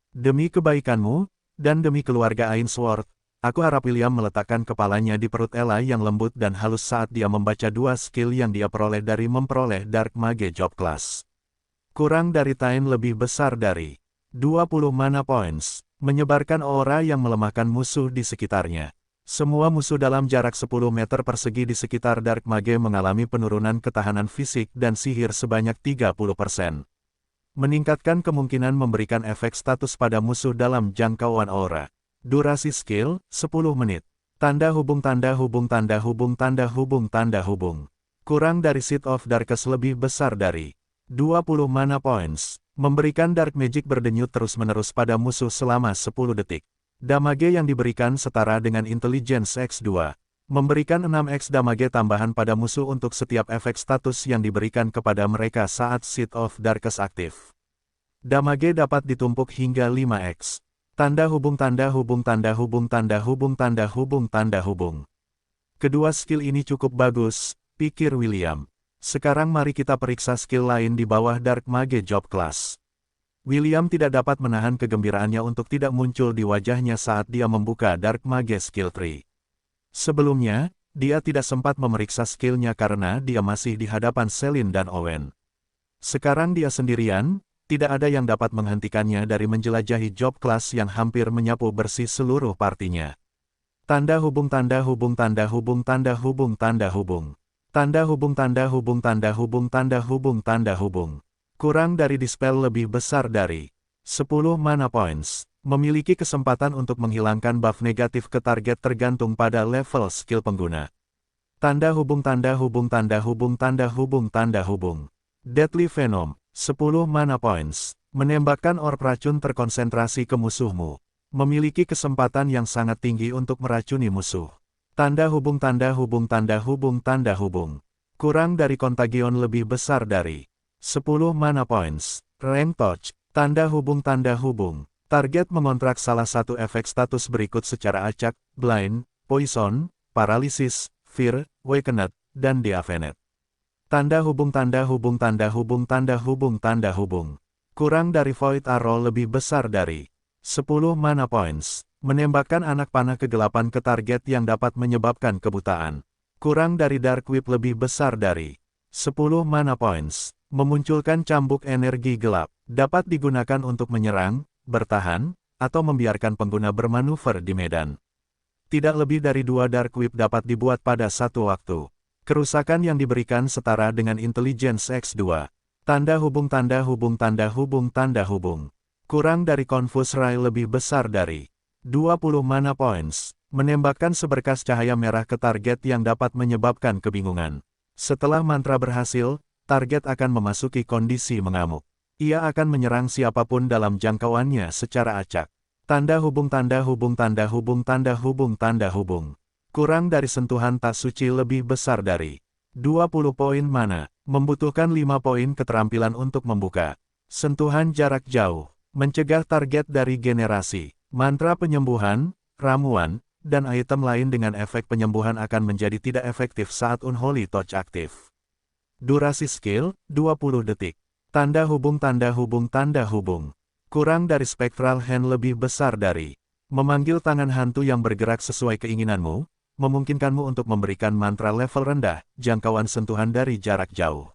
Demi kebaikanmu, dan demi keluarga Ainsworth, aku harap William meletakkan kepalanya di perut Ella yang lembut dan halus saat dia membaca dua skill yang dia peroleh dari memperoleh Dark Mage Job Class. Kurang dari time lebih besar dari 20 mana points, menyebarkan aura yang melemahkan musuh di sekitarnya. Semua musuh dalam jarak 10 meter persegi di sekitar Dark Mage mengalami penurunan ketahanan fisik dan sihir sebanyak 30%. Meningkatkan kemungkinan memberikan efek status pada musuh dalam jangkauan aura. Durasi skill, 10 menit. Tanda hubung tanda hubung tanda hubung tanda hubung tanda hubung. Kurang dari Seed of Darkness lebih besar dari 20 mana points. Memberikan Dark Magic berdenyut terus-menerus pada musuh selama 10 detik. Damage yang diberikan setara dengan Intelligence X2. Memberikan 6x damage tambahan pada musuh untuk setiap efek status yang diberikan kepada mereka saat Seed of Darkness aktif. Damage dapat ditumpuk hingga 5x. Tanda hubung tanda hubung tanda hubung tanda hubung tanda hubung tanda hubung. Kedua skill ini cukup bagus, pikir William. Sekarang mari kita periksa skill lain di bawah Dark Mage Job Class. William tidak dapat menahan kegembiraannya untuk tidak muncul di wajahnya saat dia membuka Dark Mage Skill Tree. Sebelumnya, dia tidak sempat memeriksa skillnya karena dia masih di hadapan Celine dan Owen. Sekarang dia sendirian, tidak ada yang dapat menghentikannya dari menjelajahi job class yang hampir menyapu bersih seluruh partinya. Tanda hubung tanda hubung tanda hubung tanda hubung tanda hubung. Tanda hubung tanda hubung tanda hubung tanda hubung tanda hubung. Kurang dari dispel lebih besar dari 10 mana points. Memiliki kesempatan untuk menghilangkan buff negatif ke target tergantung pada level skill pengguna. Tanda hubung tanda hubung tanda hubung tanda hubung tanda hubung. Deadly Venom, 10 mana points. Menembakkan orb racun terkonsentrasi ke musuhmu. Memiliki kesempatan yang sangat tinggi untuk meracuni musuh. Tanda hubung tanda hubung tanda hubung tanda hubung. Kurang dari kontagion lebih besar dari 10 mana points. Rank touch. Tanda hubung tanda hubung. Target mengontrak salah satu efek status berikut secara acak, blind, poison, paralysis, fear, awakened, dan deafened. Tanda hubung tanda hubung tanda hubung tanda hubung tanda hubung. Kurang dari void arrow lebih besar dari 10 mana points. Menembakkan anak panah kegelapan ke target yang dapat menyebabkan kebutaan. Kurang dari Dark Whip lebih besar dari 10 mana points. Memunculkan cambuk energi gelap. Dapat digunakan untuk menyerang, bertahan, atau membiarkan pengguna bermanuver di medan. Tidak lebih dari 2 Dark Whip dapat dibuat pada satu waktu. Kerusakan yang diberikan setara dengan Intelligence X2. Tanda hubung tanda hubung tanda hubung tanda hubung. Kurang dari Confuse Ray lebih besar dari 20 mana points. Menembakkan seberkas cahaya merah ke target yang dapat menyebabkan kebingungan. Setelah mantra berhasil, target akan memasuki kondisi mengamuk. Ia akan menyerang siapapun dalam jangkauannya secara acak. Tanda hubung tanda hubung tanda hubung tanda hubung tanda hubung. Kurang dari sentuhan tak suci lebih besar dari 20 poin mana. Membutuhkan 5 poin keterampilan untuk membuka. Sentuhan jarak jauh. Mencegah target dari generasi. Mantra penyembuhan, ramuan, dan item lain dengan efek penyembuhan akan menjadi tidak efektif saat Unholy Touch aktif. Durasi skill, 20 detik. Tanda hubung tanda hubung tanda hubung. Kurang dari Spectral Hand lebih besar dari. Memanggil tangan hantu yang bergerak sesuai keinginanmu, memungkinkanmu untuk memberikan mantra level rendah, jangkauan sentuhan dari jarak jauh.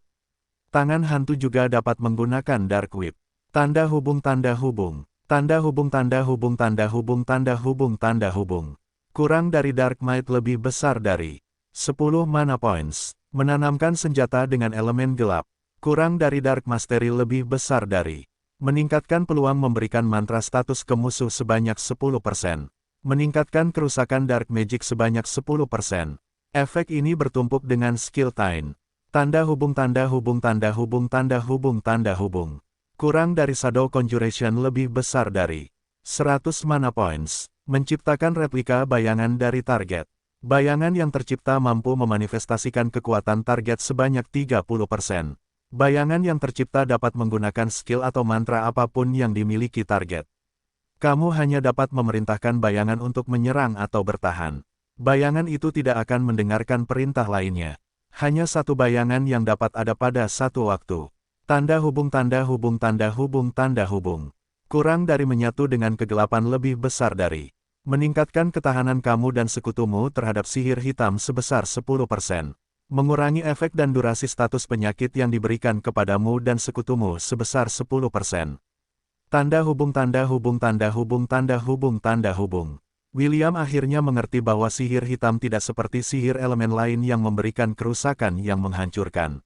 Tangan hantu juga dapat menggunakan Dark Whip. Tanda hubung tanda hubung. Tanda hubung tanda hubung tanda hubung tanda hubung tanda hubung. Kurang dari Dark Might lebih besar dari 10 mana points. Menanamkan senjata dengan elemen gelap. Kurang dari Dark Mastery lebih besar dari. Meningkatkan peluang memberikan mantra status ke musuh sebanyak 10%. Meningkatkan kerusakan Dark Magic sebanyak 10%. Efek ini bertumpuk dengan skill Tine. Tanda hubung tanda hubung tanda hubung tanda hubung tanda hubung. Kurang dari Shadow Conjuration lebih besar dari 100 mana points. Menciptakan replika bayangan dari target. Bayangan yang tercipta mampu memanifestasikan kekuatan target sebanyak 30%. Bayangan yang tercipta dapat menggunakan skill atau mantra apapun yang dimiliki target. Kamu hanya dapat memerintahkan bayangan untuk menyerang atau bertahan. Bayangan itu tidak akan mendengarkan perintah lainnya. Hanya satu bayangan yang dapat ada pada satu waktu. Tanda hubung tanda hubung tanda hubung tanda hubung. Kurang dari menyatu dengan kegelapan lebih besar dari. Meningkatkan ketahanan kamu dan sekutumu terhadap sihir hitam sebesar 10%. Mengurangi efek dan durasi status penyakit yang diberikan kepadamu dan sekutumu sebesar 10%. Tanda hubung tanda hubung tanda hubung tanda hubung tanda hubung. William akhirnya mengerti bahwa sihir hitam tidak seperti sihir elemen lain yang memberikan kerusakan yang menghancurkan.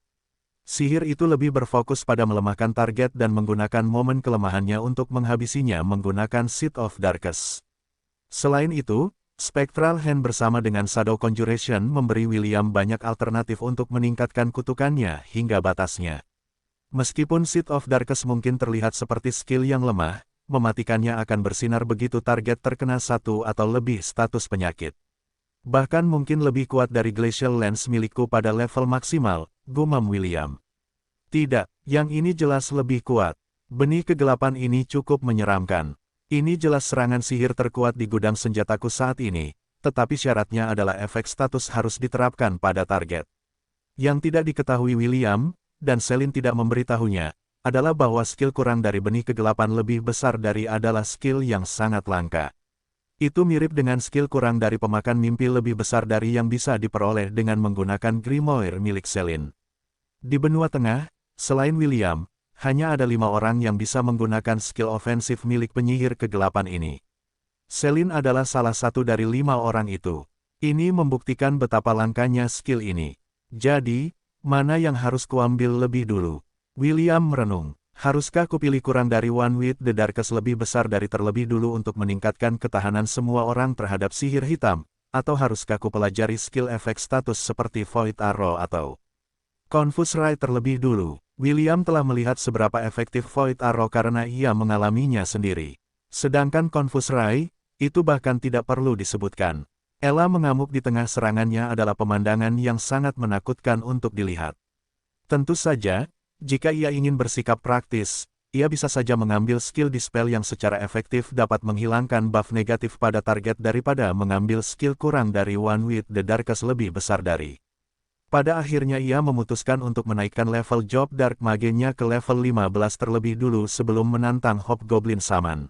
Sihir itu lebih berfokus pada melemahkan target dan menggunakan momen kelemahannya untuk menghabisinya menggunakan Seed of Darkness. Selain itu, Spectral Hand bersama dengan Shadow Conjuration memberi William banyak alternatif untuk meningkatkan kutukannya hingga batasnya. Meskipun Seed of Darkness mungkin terlihat seperti skill yang lemah, mematikannya akan bersinar begitu target terkena satu atau lebih status penyakit. Bahkan mungkin lebih kuat dari Glacial Lens milikku pada level maksimal, gumam William. Tidak, yang ini jelas lebih kuat. Benih kegelapan ini cukup menyeramkan. Ini jelas serangan sihir terkuat di gudang senjataku saat ini, tetapi syaratnya adalah efek status harus diterapkan pada target. Yang tidak diketahui William, dan Celine tidak memberitahunya, adalah bahwa skill kurang dari benih kegelapan lebih besar dari adalah skill yang sangat langka. Itu mirip dengan skill kurang dari pemakan mimpi lebih besar dari yang bisa diperoleh dengan menggunakan Grimoire milik Celine. Di benua tengah, selain William, hanya ada 5 orang yang bisa menggunakan skill ofensif milik penyihir kegelapan ini. Celine adalah salah satu dari 5 orang itu. Ini membuktikan betapa langkanya skill ini. Jadi, mana yang harus kuambil lebih dulu? William merenung. Haruskah kupilih kurang dari One with the Darkness lebih besar dari terlebih dulu untuk meningkatkan ketahanan semua orang terhadap sihir hitam? Atau haruskah kupelajari skill efek status seperti Void Arrow atau Confuse Ray terlebih dulu? William telah melihat seberapa efektif Void Arrow karena ia mengalaminya sendiri. Sedangkan Confuse Ray, itu bahkan tidak perlu disebutkan. Ella mengamuk di tengah serangannya adalah pemandangan yang sangat menakutkan untuk dilihat. Tentu saja, jika ia ingin bersikap praktis, ia bisa saja mengambil skill Dispel yang secara efektif dapat menghilangkan buff negatif pada target daripada mengambil skill kurang dari One with the Darkness lebih besar dari. Pada akhirnya ia memutuskan untuk menaikkan level Job Dark Mage-nya ke level 15 terlebih dulu sebelum menantang Hobgoblin Shaman.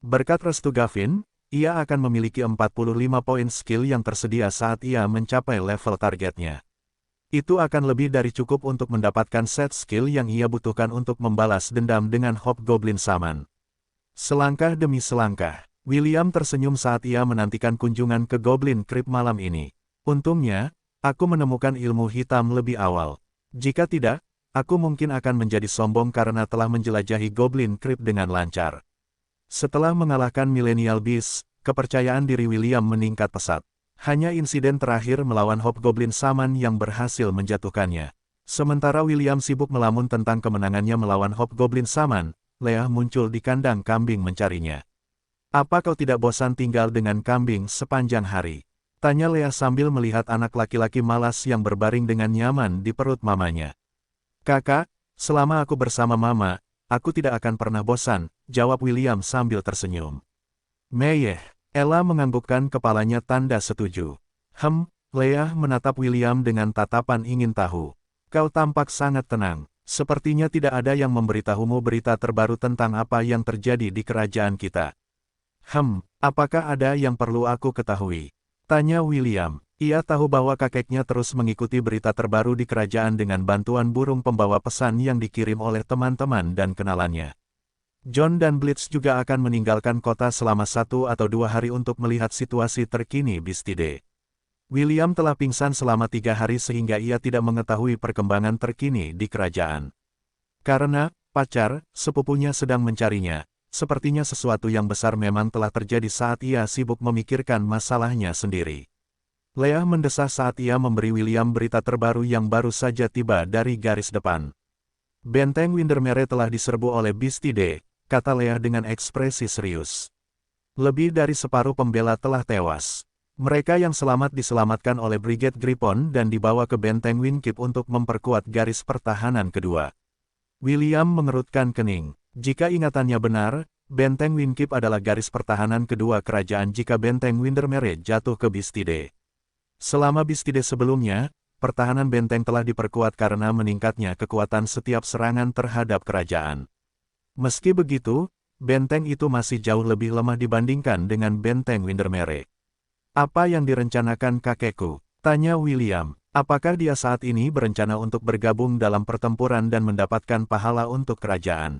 Berkat restu Gavin, ia akan memiliki 45 poin skill yang tersedia saat ia mencapai level targetnya. Itu akan lebih dari cukup untuk mendapatkan set skill yang ia butuhkan untuk membalas dendam dengan Hobgoblin Shaman. Selangkah demi selangkah, William tersenyum saat ia menantikan kunjungan ke Goblin Crypt malam ini. Untungnya, aku menemukan ilmu hitam lebih awal. Jika tidak, aku mungkin akan menjadi sombong karena telah menjelajahi Goblin Crypt dengan lancar. Setelah mengalahkan Millennial Beast, kepercayaan diri William meningkat pesat. Hanya insiden terakhir melawan Hobgoblin Shaman yang berhasil menjatuhkannya. Sementara William sibuk melamun tentang kemenangannya melawan Hobgoblin Shaman, Leah muncul di kandang kambing mencarinya. "Apa kau tidak bosan tinggal dengan kambing sepanjang hari?" tanya Leah sambil melihat anak laki-laki malas yang berbaring dengan nyaman di perut mamanya. "Kakak, selama aku bersama mama, aku tidak akan pernah bosan," jawab William sambil tersenyum. "Meyeh," Ella menganggukkan kepalanya tanda setuju. Leah menatap William dengan tatapan ingin tahu. "Kau tampak sangat tenang. Sepertinya tidak ada yang memberitahumu berita terbaru tentang apa yang terjadi di kerajaan kita." Apakah ada yang perlu aku ketahui?" tanya William. Ia tahu bahwa kakeknya terus mengikuti berita terbaru di kerajaan dengan bantuan burung pembawa pesan yang dikirim oleh teman-teman dan kenalannya. John dan Blitz juga akan meninggalkan kota selama 1 atau 2 hari untuk melihat situasi terkini Bistide. William telah pingsan selama 3 hari sehingga ia tidak mengetahui perkembangan terkini di kerajaan. Karena pacar, sepupunya sedang mencarinya, Sepertinya sesuatu yang besar memang telah terjadi saat ia sibuk memikirkan masalahnya sendiri. Leah mendesah saat ia memberi William berita terbaru yang baru saja tiba dari garis depan. Benteng Windermere telah diserbu oleh Bistide, kata Leah dengan ekspresi serius. Lebih dari separuh pembela telah tewas. Mereka yang selamat diselamatkan oleh Brigade Griffon dan dibawa ke benteng Winkeep untuk memperkuat garis pertahanan kedua. William mengerutkan kening. Jika ingatannya benar, benteng Winkeep adalah garis pertahanan kedua kerajaan jika benteng Windermere jatuh ke Bistide. Selama Bistide sebelumnya, pertahanan benteng telah diperkuat karena meningkatnya kekuatan setiap serangan terhadap kerajaan. Meski begitu, benteng itu masih jauh lebih lemah dibandingkan dengan benteng Windermere. Apa yang direncanakan kakekku? Tanya William. Apakah dia saat ini berencana untuk bergabung dalam pertempuran dan mendapatkan pahala untuk kerajaan?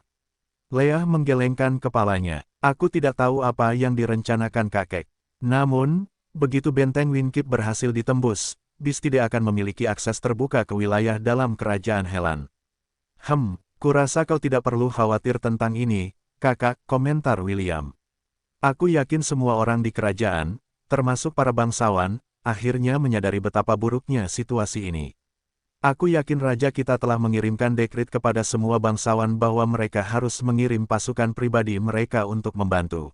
Leah menggelengkan kepalanya. Aku tidak tahu apa yang direncanakan kakek. Namun, begitu benteng Winkeep berhasil ditembus, Bistide akan memiliki akses terbuka ke wilayah dalam kerajaan Helan. Kurasa kau tidak perlu khawatir tentang ini, kakak, komentar William. Aku yakin semua orang di kerajaan, termasuk para bangsawan, akhirnya menyadari betapa buruknya situasi ini. Aku yakin raja kita telah mengirimkan dekret kepada semua bangsawan bahwa mereka harus mengirim pasukan pribadi mereka untuk membantu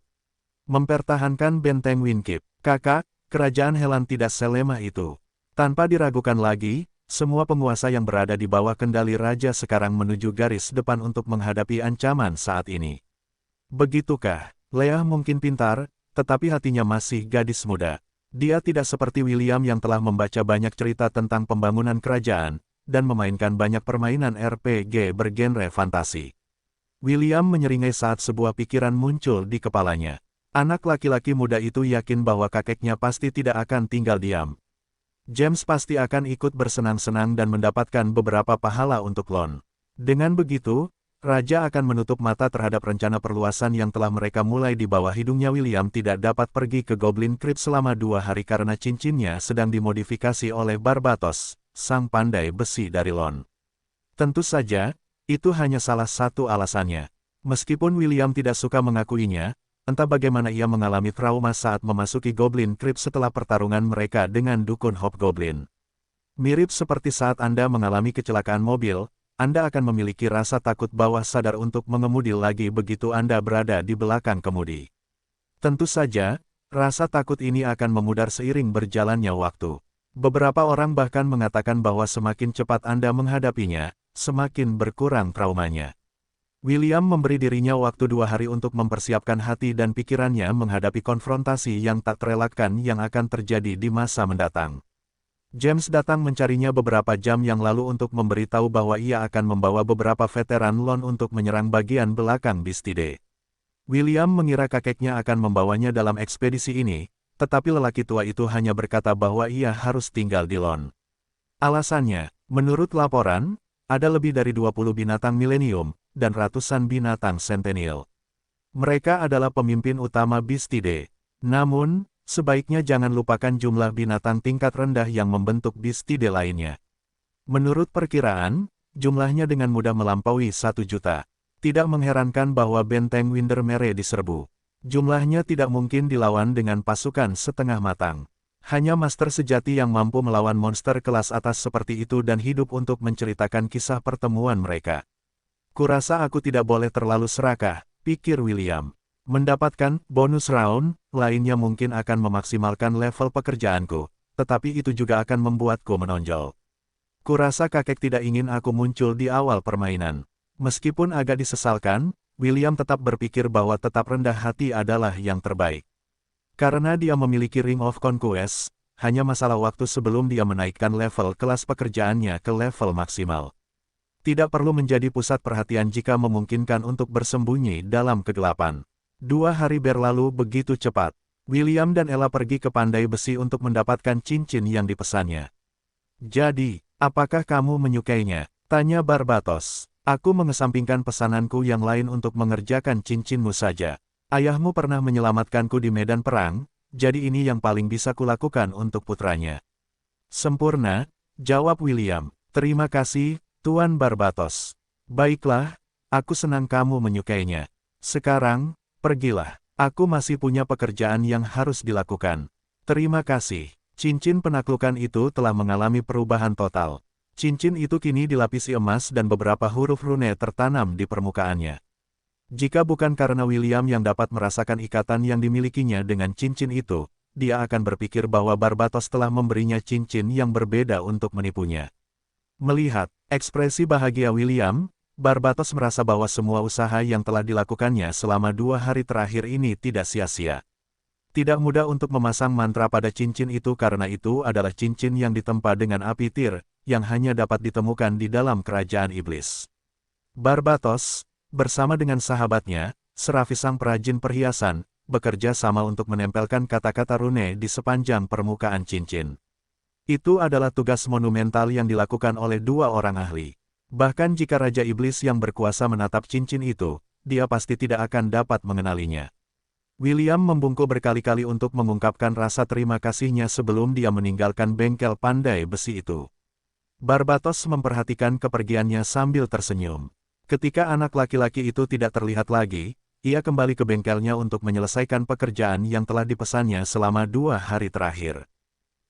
mempertahankan benteng Winkeep. Kakak, kerajaan Helan tidak selemah itu. Tanpa diragukan lagi, semua penguasa yang berada di bawah kendali raja sekarang menuju garis depan untuk menghadapi ancaman saat ini. Begitukah? Leah mungkin pintar, tetapi hatinya masih gadis muda. Dia tidak seperti William yang telah membaca banyak cerita tentang pembangunan kerajaan, dan memainkan banyak permainan RPG bergenre fantasi. William menyeringai saat sebuah pikiran muncul di kepalanya. Anak laki-laki muda itu yakin bahwa kakeknya pasti tidak akan tinggal diam. James pasti akan ikut bersenang-senang dan mendapatkan beberapa pahala untuk Lon. Dengan begitu, raja akan menutup mata terhadap rencana perluasan yang telah mereka mulai di bawah hidungnya. William tidak dapat pergi ke Goblin Crypt selama 2 hari karena cincinnya sedang dimodifikasi oleh Barbatos, sang pandai besi dari Lon. Tentu saja, itu hanya salah satu alasannya. Meskipun William tidak suka mengakuinya, entah bagaimana ia mengalami trauma saat memasuki Goblin Crypt setelah pertarungan mereka dengan dukun Hobgoblin. Mirip seperti saat Anda mengalami kecelakaan mobil, Anda akan memiliki rasa takut bawah sadar untuk mengemudi lagi begitu Anda berada di belakang kemudi. Tentu saja, rasa takut ini akan memudar seiring berjalannya waktu. Beberapa orang bahkan mengatakan bahwa semakin cepat Anda menghadapinya, semakin berkurang traumanya. William memberi dirinya waktu 2 hari untuk mempersiapkan hati dan pikirannya menghadapi konfrontasi yang tak terelakkan yang akan terjadi di masa mendatang. James datang mencarinya beberapa jam yang lalu untuk memberitahu bahwa ia akan membawa beberapa veteran Lon untuk menyerang bagian belakang Bistide. William mengira kakeknya akan membawanya dalam ekspedisi ini, tetapi lelaki tua itu hanya berkata bahwa ia harus tinggal di Lon. Alasannya, menurut laporan, ada lebih dari 20 binatang milenium, dan ratusan binatang sentinel. Mereka adalah pemimpin utama Bistide. Namun, sebaiknya jangan lupakan jumlah binatang tingkat rendah yang membentuk Bistide lainnya. Menurut perkiraan, jumlahnya dengan mudah melampaui 1 juta. Tidak mengherankan bahwa benteng Windermere diserbu. Jumlahnya tidak mungkin dilawan dengan pasukan setengah matang. Hanya master sejati yang mampu melawan monster kelas atas seperti itu dan hidup untuk menceritakan kisah pertemuan mereka. Kurasa aku tidak boleh terlalu serakah, pikir William. Mendapatkan bonus round lainnya mungkin akan memaksimalkan level pekerjaanku, tetapi itu juga akan membuatku menonjol. Kurasa kakek tidak ingin aku muncul di awal permainan. Meskipun agak disesalkan, William tetap berpikir bahwa tetap rendah hati adalah yang terbaik. Karena dia memiliki Ring of Conquest, hanya masalah waktu sebelum dia menaikkan level kelas pekerjaannya ke level maksimal. Tidak perlu menjadi pusat perhatian jika memungkinkan untuk bersembunyi dalam kegelapan. 2 hari berlalu begitu cepat. William dan Ella pergi ke pandai besi untuk mendapatkan cincin yang dipesannya. Jadi, apakah kamu menyukainya? Tanya Barbatos. Aku mengesampingkan pesananku yang lain untuk mengerjakan cincinmu saja. Ayahmu pernah menyelamatkanku di medan perang, jadi ini yang paling bisa kulakukan untuk putranya. Sempurna, jawab William. Terima kasih, Tuan Barbatos. Baiklah, aku senang kamu menyukainya. Sekarang, pergilah. Aku masih punya pekerjaan yang harus dilakukan. Terima kasih. Cincin penaklukan itu telah mengalami perubahan total. Cincin itu kini dilapisi emas dan beberapa huruf rune tertanam di permukaannya. Jika bukan karena William yang dapat merasakan ikatan yang dimilikinya dengan cincin itu, dia akan berpikir bahwa Barbatos telah memberinya cincin yang berbeda untuk menipunya. Melihat ekspresi bahagia William, Barbatos merasa bahwa semua usaha yang telah dilakukannya selama 2 hari terakhir ini tidak sia-sia. Tidak mudah untuk memasang mantra pada cincin itu karena itu adalah cincin yang ditempa dengan api tir, yang hanya dapat ditemukan di dalam kerajaan iblis. Barbatos, bersama dengan sahabatnya, Seraphis sang perajin perhiasan, bekerja sama untuk menempelkan kata-kata rune di sepanjang permukaan cincin. Itu adalah tugas monumental yang dilakukan oleh 2 orang ahli. Bahkan jika Raja Iblis yang berkuasa menatap cincin itu, dia pasti tidak akan dapat mengenalinya. William membungkuk berkali-kali untuk mengungkapkan rasa terima kasihnya sebelum dia meninggalkan bengkel pandai besi itu. Barbatos memperhatikan kepergiannya sambil tersenyum. Ketika anak laki-laki itu tidak terlihat lagi, ia kembali ke bengkelnya untuk menyelesaikan pekerjaan yang telah dipesannya selama 2 hari terakhir.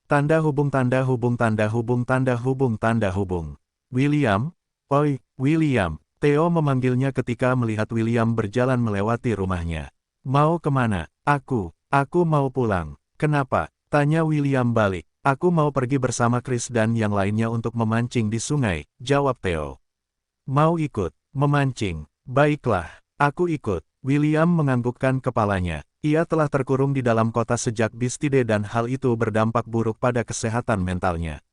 Tanda hubung tanda hubung tanda hubung tanda hubung tanda hubung. William, oi, William, Theo memanggilnya ketika melihat William berjalan melewati rumahnya. Mau kemana? Aku mau pulang. Kenapa? Tanya William balik. Aku mau pergi bersama Chris dan yang lainnya untuk memancing di sungai, jawab Theo. Mau ikut? Memancing? Baiklah, aku ikut. William menganggukkan kepalanya. Ia telah terkurung di dalam kota sejak Bistide dan hal itu berdampak buruk pada kesehatan mentalnya.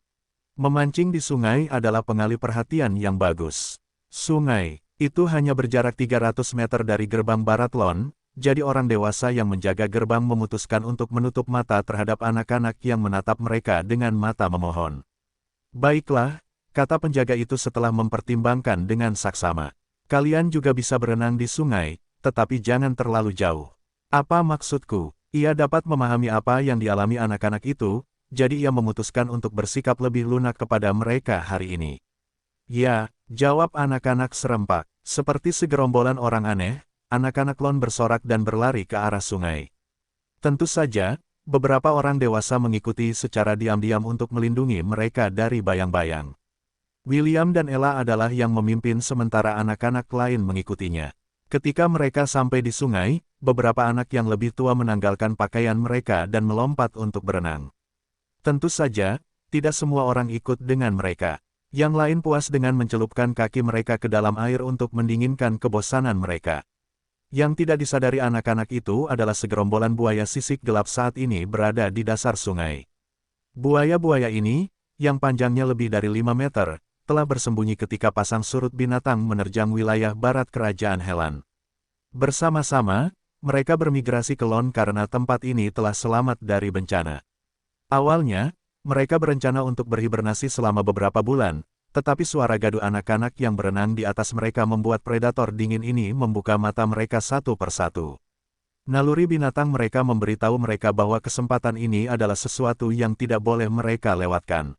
Memancing di sungai adalah pengalih perhatian yang bagus. Sungai itu hanya berjarak 300 meter dari gerbang Baratlon, jadi orang dewasa yang menjaga gerbang memutuskan untuk menutup mata terhadap anak-anak yang menatap mereka dengan mata memohon. Baiklah, kata penjaga itu setelah mempertimbangkan dengan saksama. Kalian juga bisa berenang di sungai, tetapi jangan terlalu jauh. Apa maksudku? Ia dapat memahami apa yang dialami anak-anak itu, jadi ia memutuskan untuk bersikap lebih lunak kepada mereka hari ini. Ya, jawab anak-anak serempak. Seperti segerombolan orang aneh, anak-anak Lon bersorak dan berlari ke arah sungai. Tentu saja, beberapa orang dewasa mengikuti secara diam-diam untuk melindungi mereka dari bayang-bayang. William dan Ella adalah yang memimpin sementara anak-anak lain mengikutinya. Ketika mereka sampai di sungai, beberapa anak yang lebih tua menanggalkan pakaian mereka dan melompat untuk berenang. Tentu saja, tidak semua orang ikut dengan mereka. Yang lain puas dengan mencelupkan kaki mereka ke dalam air untuk mendinginkan kebosanan mereka. Yang tidak disadari anak-anak itu adalah segerombolan buaya sisik gelap saat ini berada di dasar sungai. Buaya-buaya ini, yang panjangnya lebih dari 5 meter, telah bersembunyi ketika pasang surut binatang menerjang wilayah barat kerajaan Helan. Bersama-sama, mereka bermigrasi ke Lon karena tempat ini telah selamat dari bencana. Awalnya, mereka berencana untuk berhibernasi selama beberapa bulan, tetapi suara gaduh anak-anak yang berenang di atas mereka membuat predator dingin ini membuka mata mereka satu persatu. Naluri binatang mereka memberitahu mereka bahwa kesempatan ini adalah sesuatu yang tidak boleh mereka lewatkan.